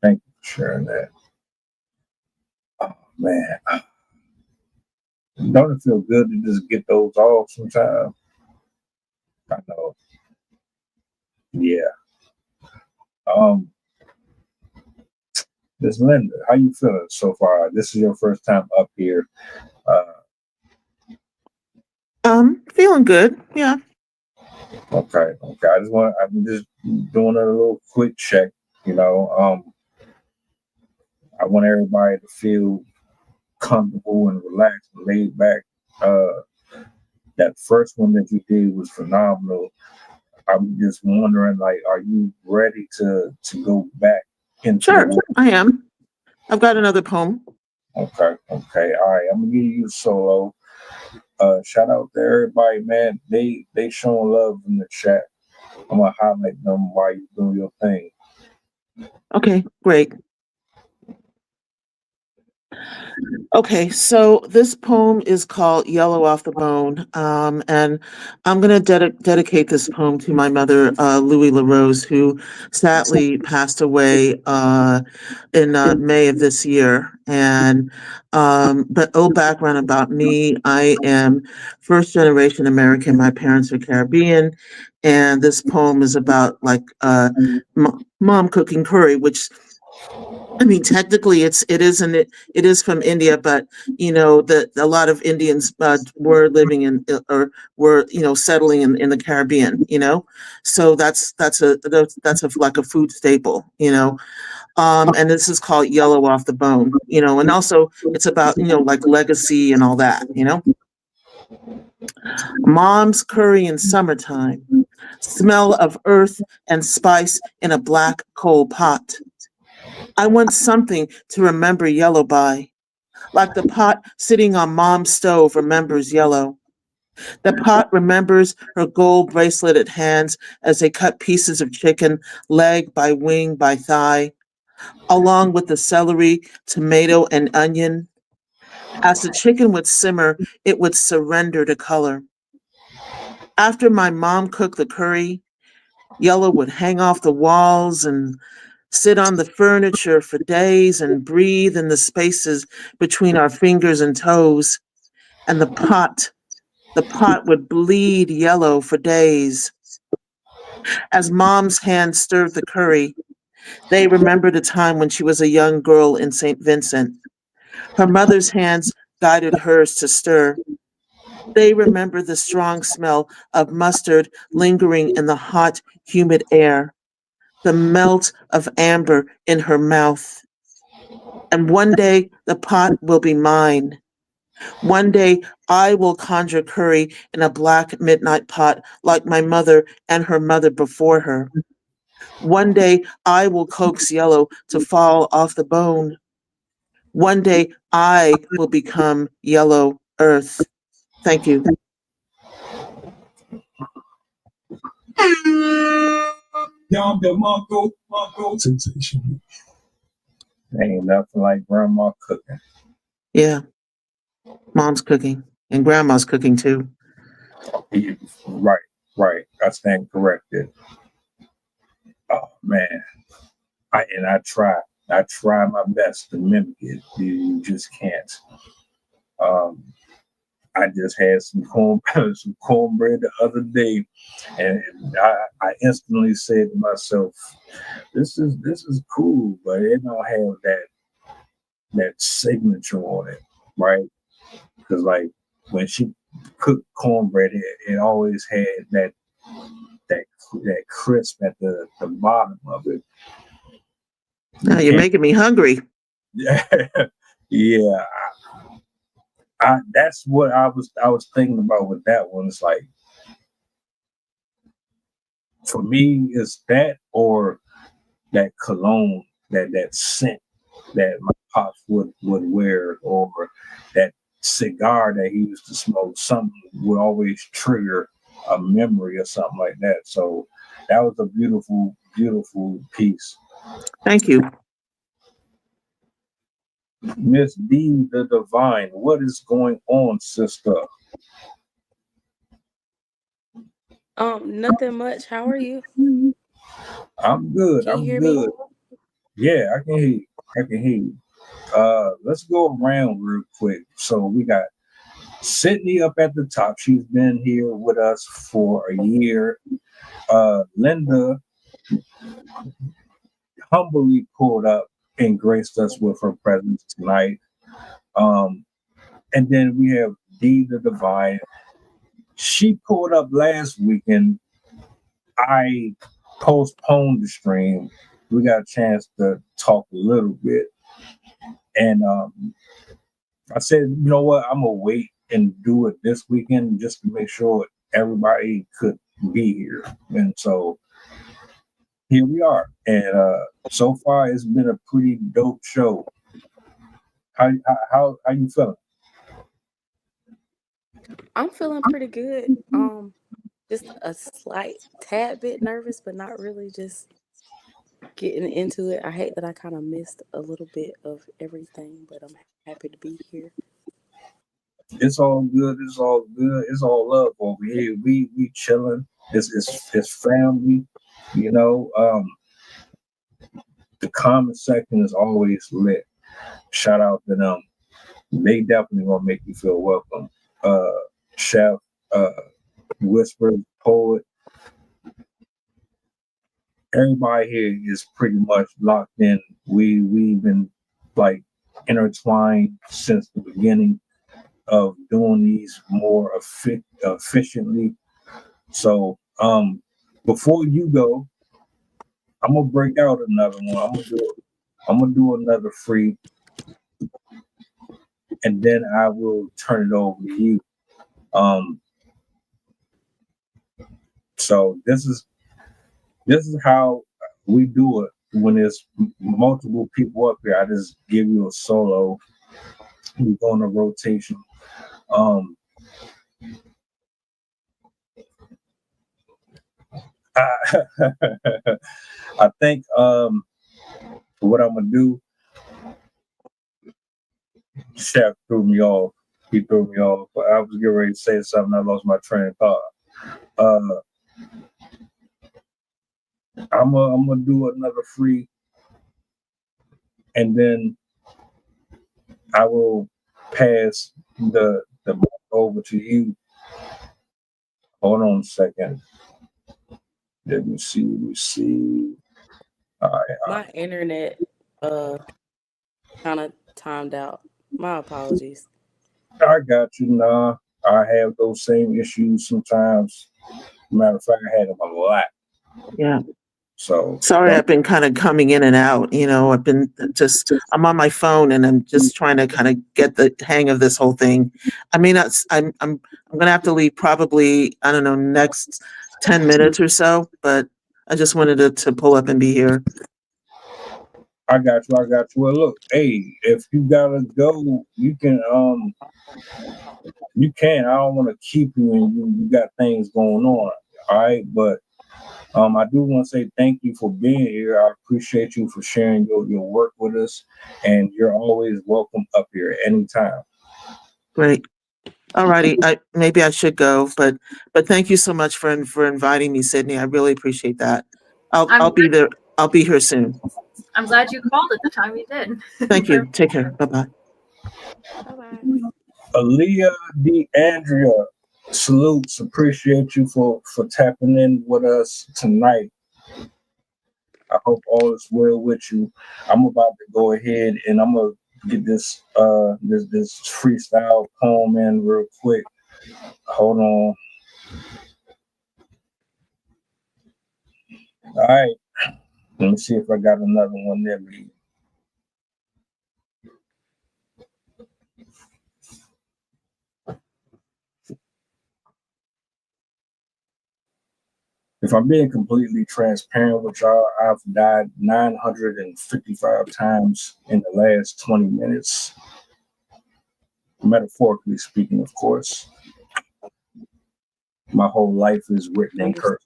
Thank you for sharing that. Oh man. Don't it feel good to just get those off sometimes? I know. Yeah. Miss Linda, how you feeling so far? This is your first time up here. Feeling good. Yeah. Okay. I'm just doing a little quick check, you know. I want everybody to feel comfortable and relaxed and laid back. That first one that you did was phenomenal. I'm just wondering, like, are you ready to go back into Sure, the I am. I've got another poem. Okay. All right. I'm gonna give you a solo. Shout out to everybody, man. They showing love in the chat. I'm gonna highlight them while you doing your thing. Okay, great. Okay, so this poem is called Yellow Off the Bone. And I'm going to dedicate this poem to my mother, Louis LaRose, who sadly passed away in May of this year. And but old background about me, I am first generation American. My parents are Caribbean. And this poem is about like mom cooking curry, which I mean, technically, it is from India, but you know that a lot of Indians were living in or were settling in the Caribbean. So that's like a food staple. And this is called Yellow Off the Bone. And also it's about like legacy and all that. Mom's curry in summertime, smell of earth and spice in a black coal pot. I want something to remember yellow by, like the pot sitting on mom's stove remembers yellow. The pot remembers her gold braceleted hands as they cut pieces of chicken, leg by wing by thigh. along with the celery, tomato, and onion. As the chicken would simmer, it would surrender to color. After my mom cooked the curry, yellow would hang off the walls and sit on the furniture for days and breathe in the spaces between our fingers and toes. And the pot would bleed yellow for days. As mom's hands stirred the curry, they remembered a time when she was a young girl in St. Vincent. Her mother's hands guided hers to stir. They remember the strong smell of mustard lingering in the hot, humid air, the melt of amber in her mouth. And one day the pot will be mine. One day I will conjure curry in a black midnight pot like my mother and her mother before her. One day I will coax yellow to fall off the bone. One day I will become yellow earth. Thank you. Sensation. Ain't nothing like grandma cooking. Yeah, mom's cooking and grandma's cooking too. Right. I stand corrected. Oh man, I try my best to mimic it. You just can't. I just had some cornbread the other day, and I instantly said to myself, "This is cool, but it don't have that signature on it, right?" Because like when she cooked cornbread, it always had that crisp at the bottom of it. Now you're making me hungry. Yeah. That's what I was thinking about with that one. It's like, for me, it's that or that cologne, that scent that my pops would wear, or that cigar that he used to smoke. Something would always trigger a memory or something like that. So that was a beautiful piece. Thank you. Miss D the Divine, what is going on, sister? Nothing much. How are you? I'm good. Can you hear me? Yeah, I can hear you. Let's go around real quick. So we got Sydney up at the top. She's been here with us for a year. Linda humbly pulled up and graced us with her presence tonight. And then we have Dee the Divine. She pulled up last weekend. I postponed the stream. We got a chance to talk a little bit. And I said, you know what, I'm gonna wait and do it this weekend just to make sure everybody could be here. And so here we are. And so far it's been a pretty dope show. How you feeling? I'm feeling pretty good. Just a slight tad bit nervous, but not really, just getting into it. I hate that I kind of missed a little bit of everything, but I'm happy to be here. It's all good. It's all good. It's all love over here. We chilling. It's family. You know, the comment section is always lit. Shout out to them. They definitely gonna make you feel welcome. Chef, Whisper, Poet. Everybody here is pretty much locked in. We've been like intertwined since the beginning of doing these more efficiently. So before you go, I'm gonna break out another one. I'm gonna do another free, and then I will turn it over to you. So this is how we do it when there's multiple people up here. I just give you a solo. We go on a rotation. I think what I'm gonna do, Chef threw me off. He threw me off. But I was getting ready to say something. I lost my train of thought. I'm gonna do another free, and then I will pass the mic over to you. Hold on a second. Let me see. All right. My internet kind of timed out. My apologies. I got you. Nah, I have those same issues sometimes. Matter of fact, I had them a lot. Yeah. So Sorry, I've been kind of coming in and out. I've been I'm on my phone and I'm just trying to kind of get the hang of this whole thing. I mean, I'm gonna have to leave probably, I don't know, next 10 minutes or so, but I just wanted to pull up and be here. I got you. Well, look, hey, if you gotta go, you can. You can. I don't want to keep you, and you got things going on. All right, but I do want to say thank you for being here. I appreciate you for sharing your work with us, and you're always welcome up here anytime. Great. All righty. Maybe I should go, but thank you so much for inviting me, Sydney. I really appreciate that. I'll be there. I'll be here soon. I'm glad you called at the time you did. Thank you. Take care. Bye-bye. Bye-bye. Aaliyah DeAndrea, salutes. Appreciate you for tapping in with us tonight. I hope all is well with you. I'm about to go ahead and I'm gonna get this this freestyle poem in real quick. Hold on. All right. Let me see if I got another one there. If I'm being completely transparent with y'all, I've died 955 times in the last 20 minutes. Metaphorically speaking, of course. My whole life is written in cursive.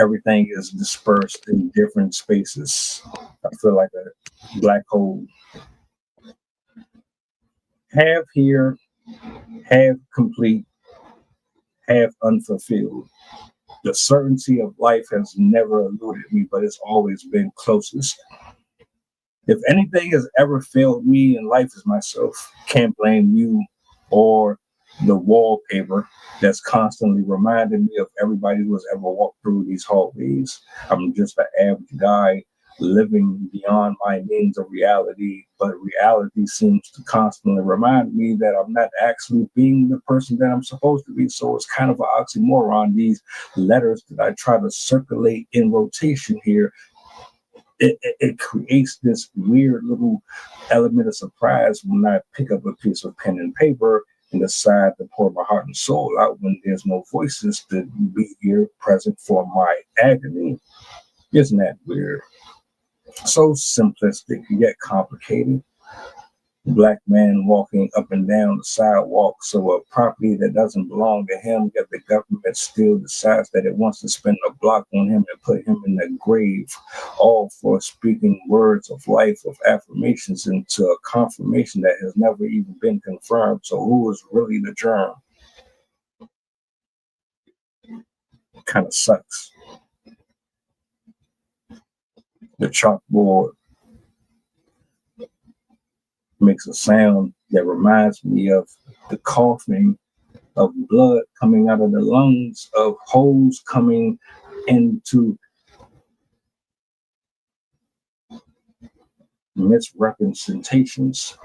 Everything is dispersed in different spaces. I feel like a black hole. Half here, half complete, half unfulfilled. The certainty of life has never eluded me, but it's always been closest. If anything has ever failed me in life is myself. Can't blame you or the wallpaper that's constantly reminding me of everybody who has ever walked through these hallways. I'm just an average guy living beyond my means of reality, but reality seems to constantly remind me that I'm not actually being the person that I'm supposed to be. So it's kind of an oxymoron. These letters that I try to circulate in rotation here, it creates this weird little element of surprise when I pick up a piece of pen and paper and decide to pour my heart and soul out when there's no voices to be here present for my agony. Isn't that weird? So simplistic yet complicated. Black man walking up and down the sidewalk, so a property that doesn't belong to him, yet the government still decides that it wants to spend a block on him and put him in the grave, all for speaking words of life, of affirmations into a confirmation that has never even been confirmed. So who is really the germ? Kind of sucks. The chalkboard makes a sound that reminds me of the coughing of blood coming out of the lungs, of holes coming into misrepresentations.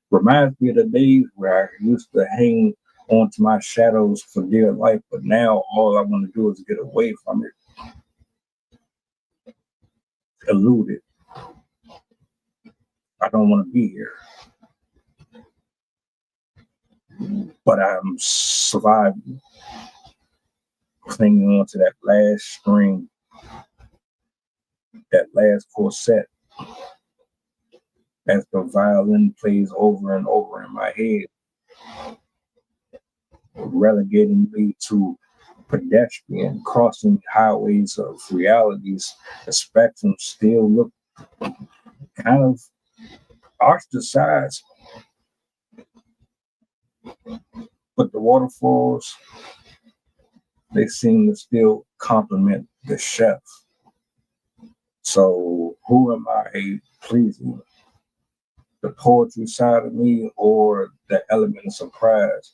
Reminds me of the days where I used to hang onto my shadows for dear life, but now all I want to do is get away from it. Elude it. I don't want to be here. But I'm surviving, clinging on to that last string, that last corset, as the violin plays over and over in my head, relegating me to pedestrian crossing highways of realities, the spectrum still look kind of ostracized, but the waterfalls, they seem to still compliment the chef. So who am I pleasing? The poetry side of me or the element of surprise?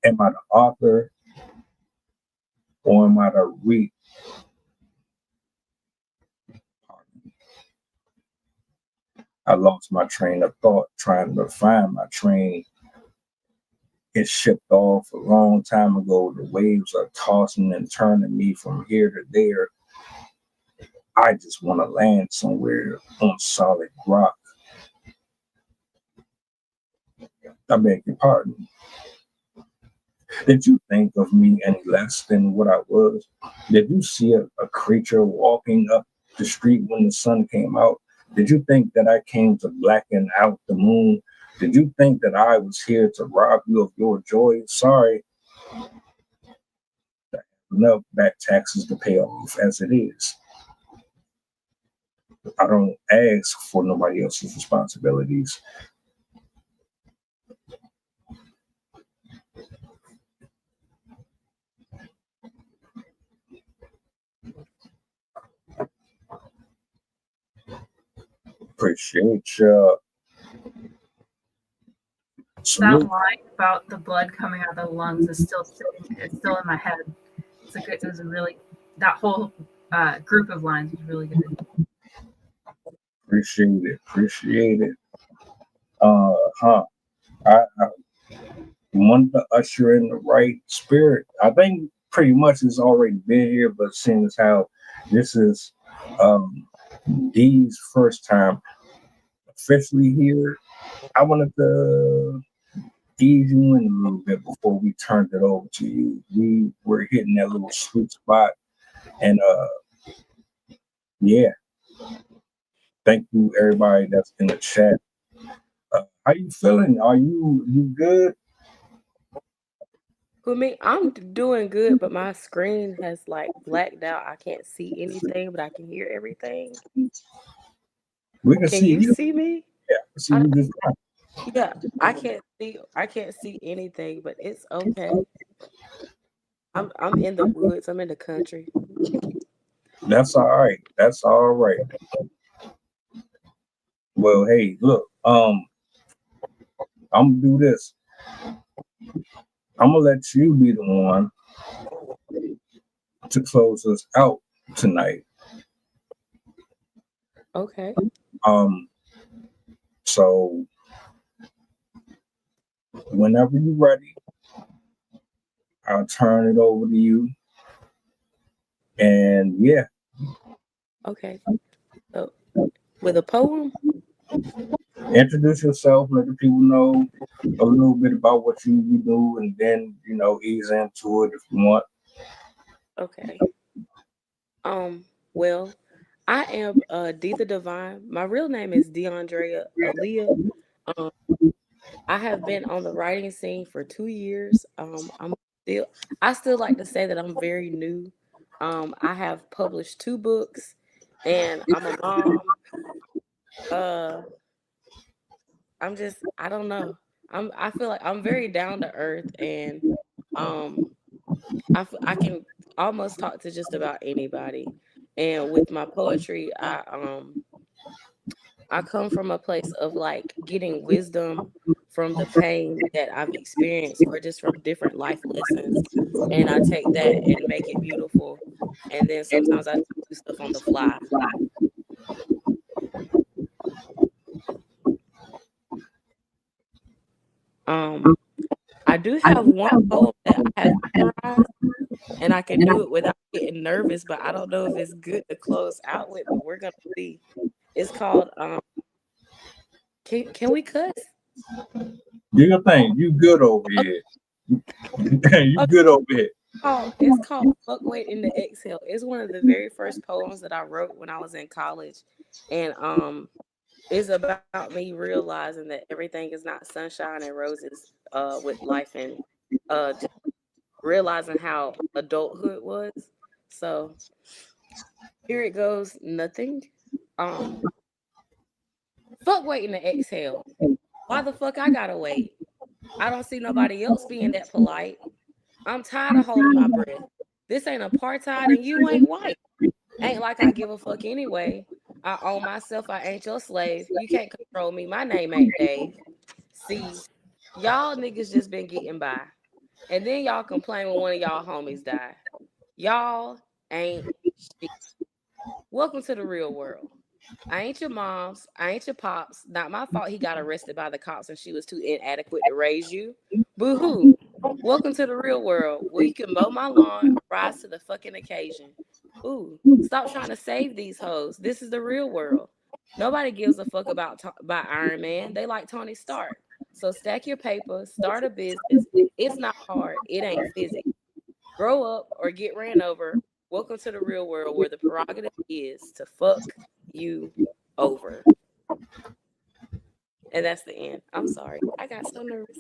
Am I the author or am I the read? I lost my train of thought trying to find my train. It shipped off a long time ago. The waves are tossing and turning me from here to there. I just want to land somewhere on solid rock. I beg your pardon. Did you think of me any less than what I was? Did you see a creature walking up the street when the sun came out? Did you think that I came to blacken out the moon? Did you think that I was here to rob you of your joy? Sorry, I have enough back taxes to pay off as it is. I don't ask for nobody else's responsibilities. Appreciate you. That Salute. line about the blood coming out of the lungs is still sitting. It's still in my head. It was a really, that whole group of lines was really good. Appreciate it. Appreciate it. I wanted to usher in the right spirit. I think pretty much it's already been here, but seeing as how this is Dee's first time officially here, I wanted to ease you in a little bit before we turned it over to you. We were hitting that little sweet spot, and yeah. Thank you, everybody that's in the chat. How you feeling? Are you good? For me, I'm doing good, but my screen has like blacked out. I can't see anything, but I can hear everything. We can Can see you you. see me? Yeah, I see I, you just fine. yeah, I can't see anything, but it's okay. I'm in the woods. I'm in the country. That's all right. That's all right. Well, hey, look, I'm gonna do this. I'm gonna let you be the one to close us out tonight. Okay. So whenever you're ready, I'll turn it over to you. And yeah, Okay. So, with a poem? introduce yourself, let the people know a little bit about what you do, and then ease into it if you want. Okay. Well, I am Dee the Divine. My real name is DeAndrea Aaliyah. Um, I have been on the writing scene for 2 years. I still like to say that I'm very new. I have published 2 books, and I'm a mom. I don't know. I feel like I'm very down to earth, and um, I can almost talk to just about anybody. And with my poetry, I come from a place of like getting wisdom from the pain that I've experienced or just from different life lessons. And I take that and make it beautiful. And then sometimes I do stuff on the fly. I do have one poem that I have memorized, and I can do it without getting nervous, but I don't know if it's good to close out with, but we're gonna see. It's called can we cuss? Do your thing. You good over here. You good over here. It's called Fuck Wait in the Exhale. It's one of the very first poems that I wrote when I was in college. And it's about me realizing that everything is not sunshine and roses with life just realizing how adulthood was. So here it goes. Nothing. Fuck waiting to exhale. Why the fuck I gotta wait? I don't see nobody else being that polite. I'm tired of holding my breath. This ain't apartheid and you ain't white. Ain't like I give a fuck anyway. I own myself. I ain't your slave. You can't control me. My name ain't Dave. See, y'all niggas just been getting by. And then y'all complain when one of y'all homies die. Y'all ain't shit. Welcome to the real world. I ain't your mom's. I ain't your pops. Not my fault he got arrested by the cops and she was too inadequate to raise you. Boo-hoo. Welcome to the real world where you can mow my lawn or rise to the fucking occasion. Ooh, stop trying to save these hoes. This is the real world. Nobody gives a fuck about Iron Man. They like Tony Stark. So stack your paper, start a business. It's not hard. It ain't physics. Grow up or get ran over. Welcome to the real world where the prerogative is to fuck you over. And that's the end. I'm sorry. I got so nervous.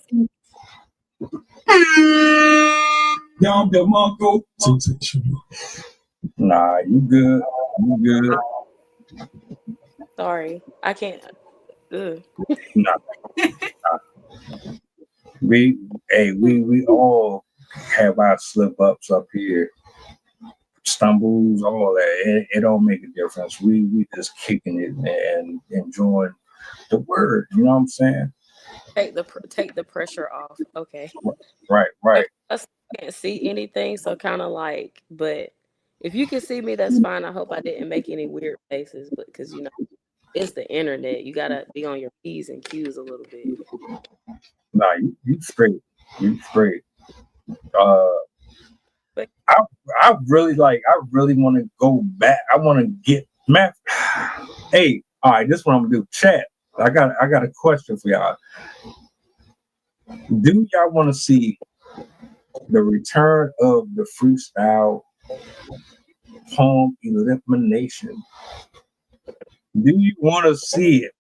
Nah, you good. You good. Sorry. I can't. Ugh. Nah. We all have our slip ups up here, stumbles, all that. It don't make a difference. We just kicking it and enjoying the word. You know what I'm saying? Take the pressure off. Okay. Right. I can't see anything, so kind of like, but if you can see me, that's fine. I hope I didn't make any weird faces, but because it's the internet, you gotta be on your P's and Q's a little bit. Nah, you straight. You straight. But I really want to go back. I want to get Matt. Hey, all right, this is what I'm gonna do. Chat. I got a question for y'all. Do y'all want to see the return of the freestyle poem elimination? Do you want to see it?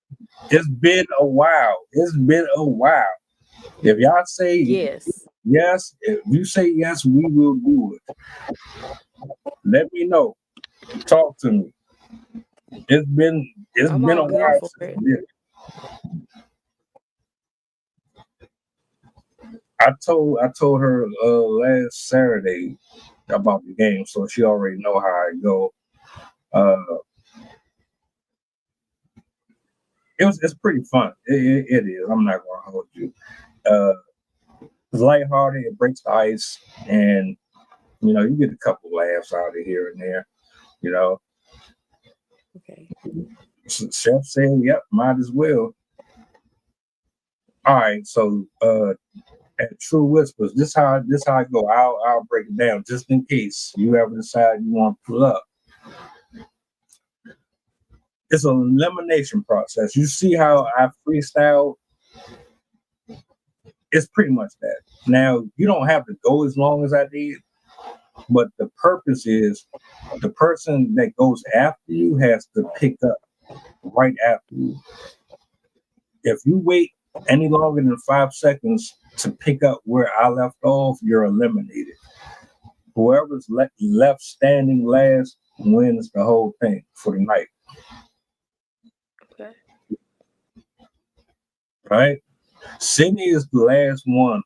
It's been a while. If y'all say yes, if you say yes, we will do it. Let me know. Talk to me. It's been I'm a all good while for since it. we did it. I told her last Saturday about the game, so she already know how I go. It's pretty fun. It is. I'm not gonna hold you. It's lighthearted. It breaks the ice, and you get a couple laughs out of here and there. Okay. Chef said, "Yep, might as well." All right, so at True Whispers, this how I go. I'll break it down just in case you ever decide you want to pull up. It's an elimination process. You see how I freestyle? It's pretty much that. Now you don't have to go as long as I did, but the purpose is the person that goes after you has to pick up right after you. If you wait any longer than 5 seconds to pick up where I left off, you're eliminated. Whoever's left standing last wins the whole thing for the night. Okay. Right? Sydney is the last one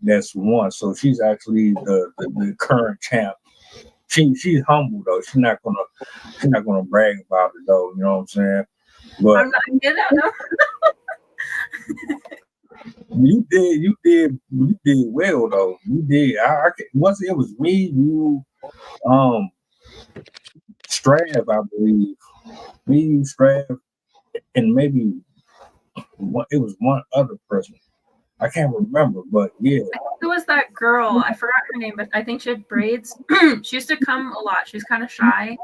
that's won, so she's actually the current champ. She's humble though. She's not gonna brag about it though. You know what I'm saying? But I'm not good at it. you did well though. You did. It was me, you, Strav, I believe. Me, Strav, and maybe it was one other person. I can't remember, but yeah. Who was that girl? I forgot her name, but I think she had braids. She used to come a lot. She was kind of shy.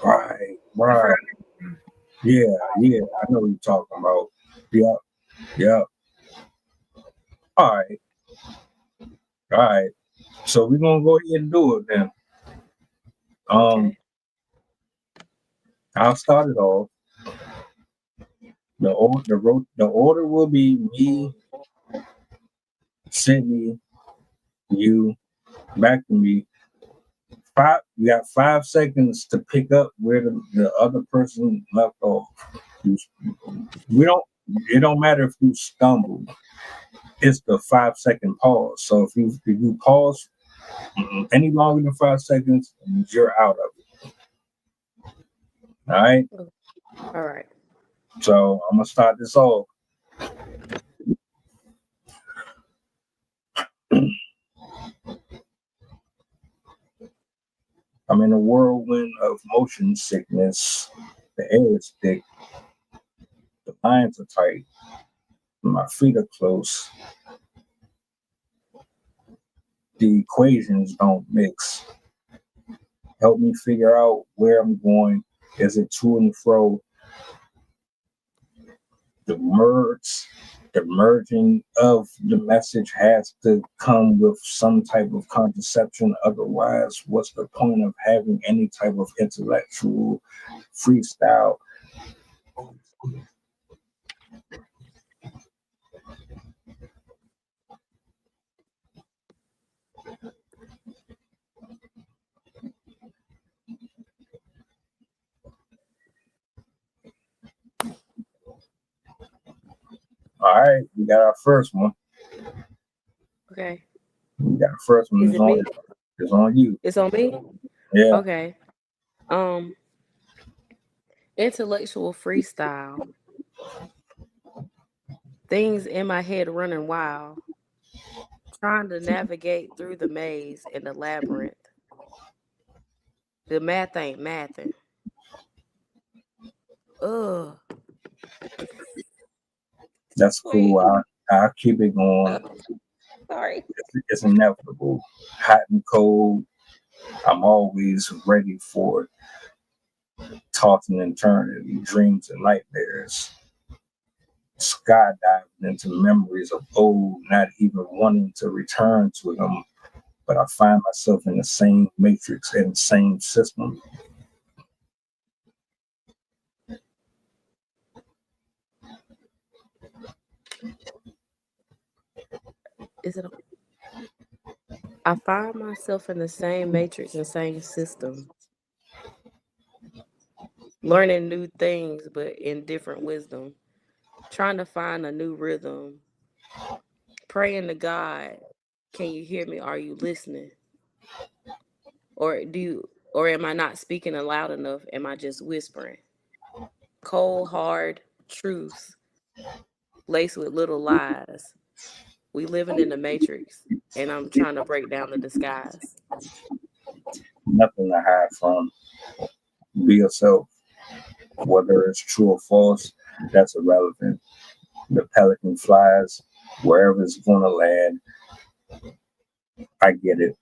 Right. Yeah. I know what you're talking about. Yep. All right. So we're gonna go ahead and do it then. Okay. I'll start it off. The order will be me, Sydney, you, back to me. You got 5 seconds to pick up where the other person left off. It don't matter if you stumble. It's the 5-second pause. So if you pause any longer than 5 seconds, you're out of it. All right. All right. So I'm gonna start this off. I'm in a whirlwind of motion sickness. The air is thick. The lines are tight. My feet are close. The equations don't mix. Help me figure out where I'm going. Is it to and fro? The merging of the message has to come with some type of contraception. Otherwise, what's the point of having any type of intellectual freestyle? All right, we got our first one. Okay. We got our first one. Is it me? It's on you. It's on me? Yeah. Okay. Intellectual freestyle. Things in my head running wild. Trying to navigate through the maze in the labyrinth. The math ain't mathing. Ugh. That's cool. I'll keep it going. Sorry. It's inevitable. Hot and cold. I'm always ready for it. Tossing and turning, dreams and nightmares. Skydiving into memories of old, not even wanting to return to them. But I find myself in the same matrix and the same system. Is it? I find myself in the same matrix and same system. Learning new things, but in different wisdom. Trying to find a new rhythm. Praying to God, can you hear me? Are you listening? Or am I not speaking loud enough? Am I just whispering? Cold, hard truths laced with little lies. We living in the matrix, and I'm trying to break down the disguise. Nothing to hide from. Be yourself. Whether it's true or false, that's irrelevant. The pelican flies wherever it's gonna land. I get it.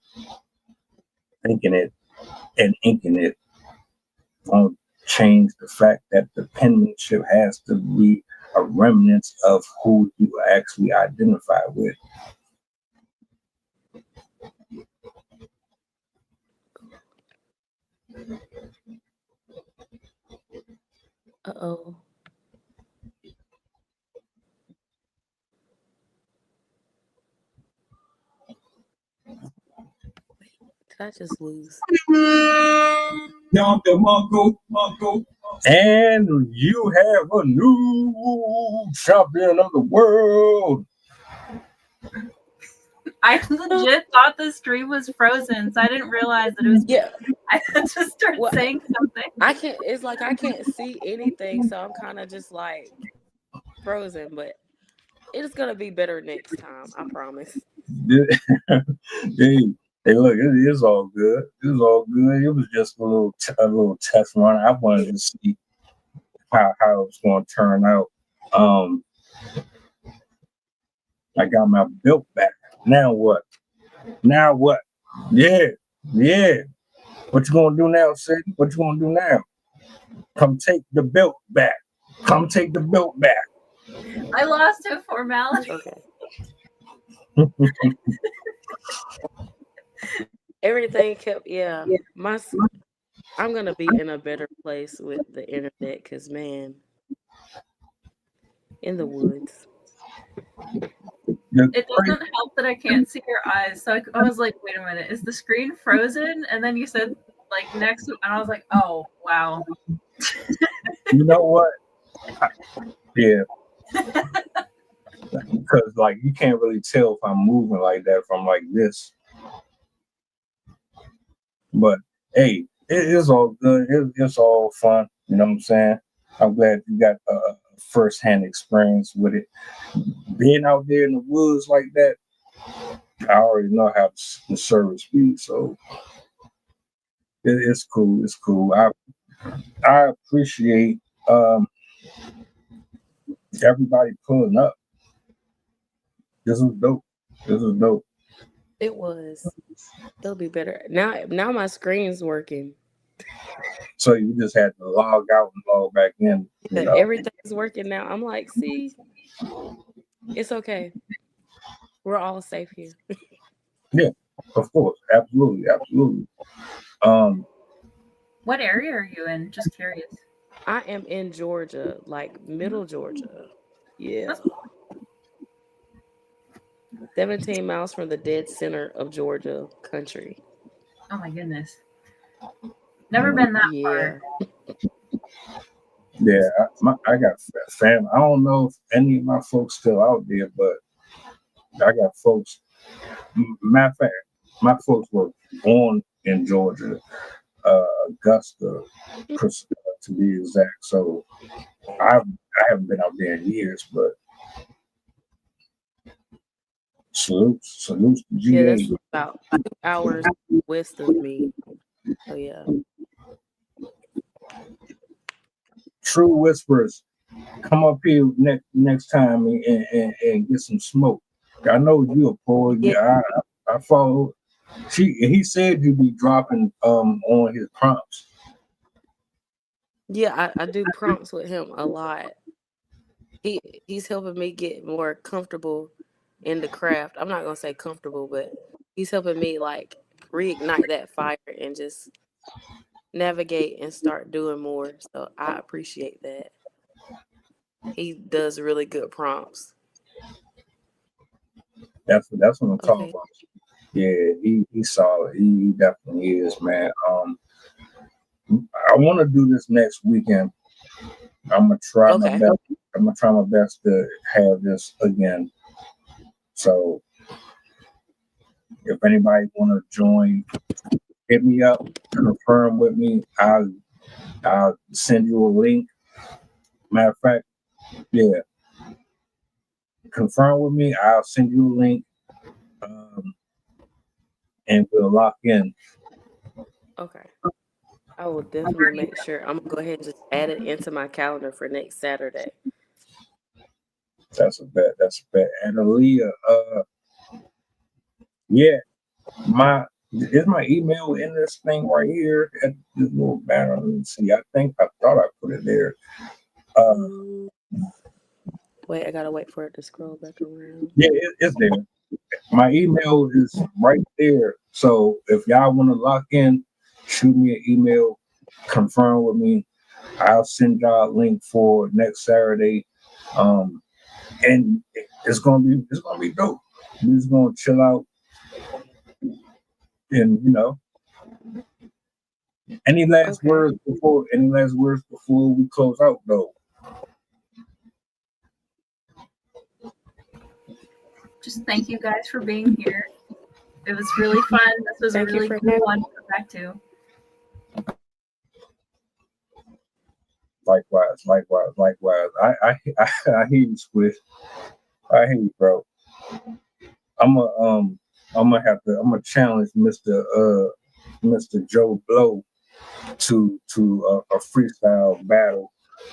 Thinking it and inking it won't change the fact that the penmanship has to be a remnant of who you actually identify with. Uh-oh. Did I just lose? And you have a new champion of the world. I legit thought the stream was frozen, so I didn't realize that it was. Yeah. I just started saying something. I can't see anything, so I'm kind of just like frozen, but it's gonna be better next time, I promise. Hey, look, it is all good. It was all good. It was just a little test run. I wanted to see how it was going to turn out. I got my belt back. Now what? Yeah. What you gonna do now, Sid? What you gonna do now? Come take the belt back. I lost a formality. Okay. Everything kept, I'm gonna be in a better place with the internet, because man, in the woods. It doesn't help that I can't see your eyes. So I was like, wait a minute, is the screen frozen? And then you said like next, and I was like, oh wow. You know what? Yeah. Because like you can't really tell if I'm moving like that if I'm like this. But hey, it's all good. It's all fun. You know what I'm saying? I'm glad you got a first-hand experience with it. Being out there in the woods like that, I already know how the service be. So it's cool. It's cool. I appreciate everybody pulling up. This was dope. This was dope. It was. It'll be better. Now my screen's working. So you just had to log out and log back in. You know? Everything's working now. I'm like, see, it's okay. We're all safe here. Yeah, of course. Absolutely. Absolutely. What area are you in? Just curious. I am in Georgia, like middle Georgia. Yeah. 17 miles from the dead center of Georgia country. Oh my goodness. Never been that far. Yeah, I got family. I don't know if any of my folks still out there, but I got folks. Matter of fact, my folks were born in Georgia, Augusta, to be exact. So I haven't been out there in years, but salutes to GA. Yeah, that's about 2 hours west of me. Oh yeah. True Whispers, come up here next time and get some smoke. I know you a poet. Yeah, I follow. He said you'd be dropping on his prompts. Yeah, I do prompts with him a lot. He's helping me get more comfortable in the craft. I'm not gonna say comfortable, but he's helping me like reignite that fire and just navigate and start doing more. So I appreciate that. He does really good prompts. That's what I'm talking about. Yeah, he's solid. He definitely is, man. I want to do this next weekend. I'm gonna try my best. I'm gonna try my best to have this again. So if anybody want to join, hit me up, confirm with me. I'll send you a link. Matter of fact, yeah, confirm with me. I'll send you a link, and we'll lock in. Okay. I will definitely make sure. I'm gonna go ahead and just add it into my calendar for next Saturday. That's a bet. And Aaliyah, yeah, is my email in this thing right here at this little banner? Let me see. I thought I put it there. Wait, I gotta wait for it to scroll back around. Yeah, it's there. My email is right there. So if y'all want to lock in, shoot me an email, confirm with me. I'll send y'all a link for next Saturday. And it's gonna be dope. We're just gonna chill out. And any last words before we close out though? Just thank you guys for being here. It was really fun. This was a really cool one to come back to. Likewise. I hear you, Squish. I hear you, bro. I'm gonna challenge Mr. Joe Blow to a freestyle battle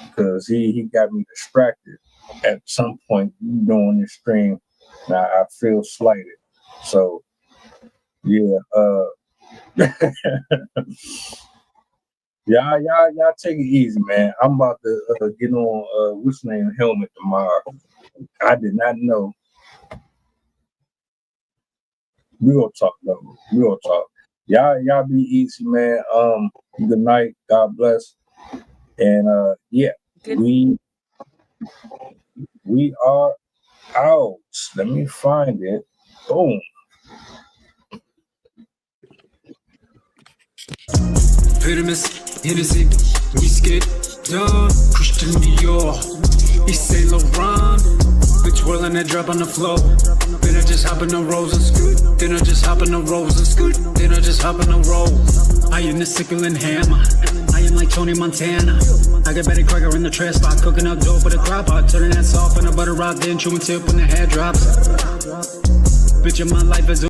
because he got me distracted at some point during this stream. Now I feel slighted. So yeah, y'all take it easy, man. I'm about to get on what's the name helmet tomorrow. I did not know. We gonna talk though. We gonna talk. Y'all be easy, man. Good night. God bless. And yeah, we are out. Let me find it. Boom. Pyramus, Hennessy, we skid down. Christian Dior, East Saint Laurent. Bitch whirling that drop on the floor. Then I just hop in the rolls and scoot. Then I just hop in the rolls and scoot. Then I just hop in the rolls. I am the sickle and hammer. I am like Tony Montana. I got Betty Crocker in the trash spot, cooking up dope with a crop pot, turning that soft in a butter rock, then chewing tip when the hair drops. Bitch, in my life is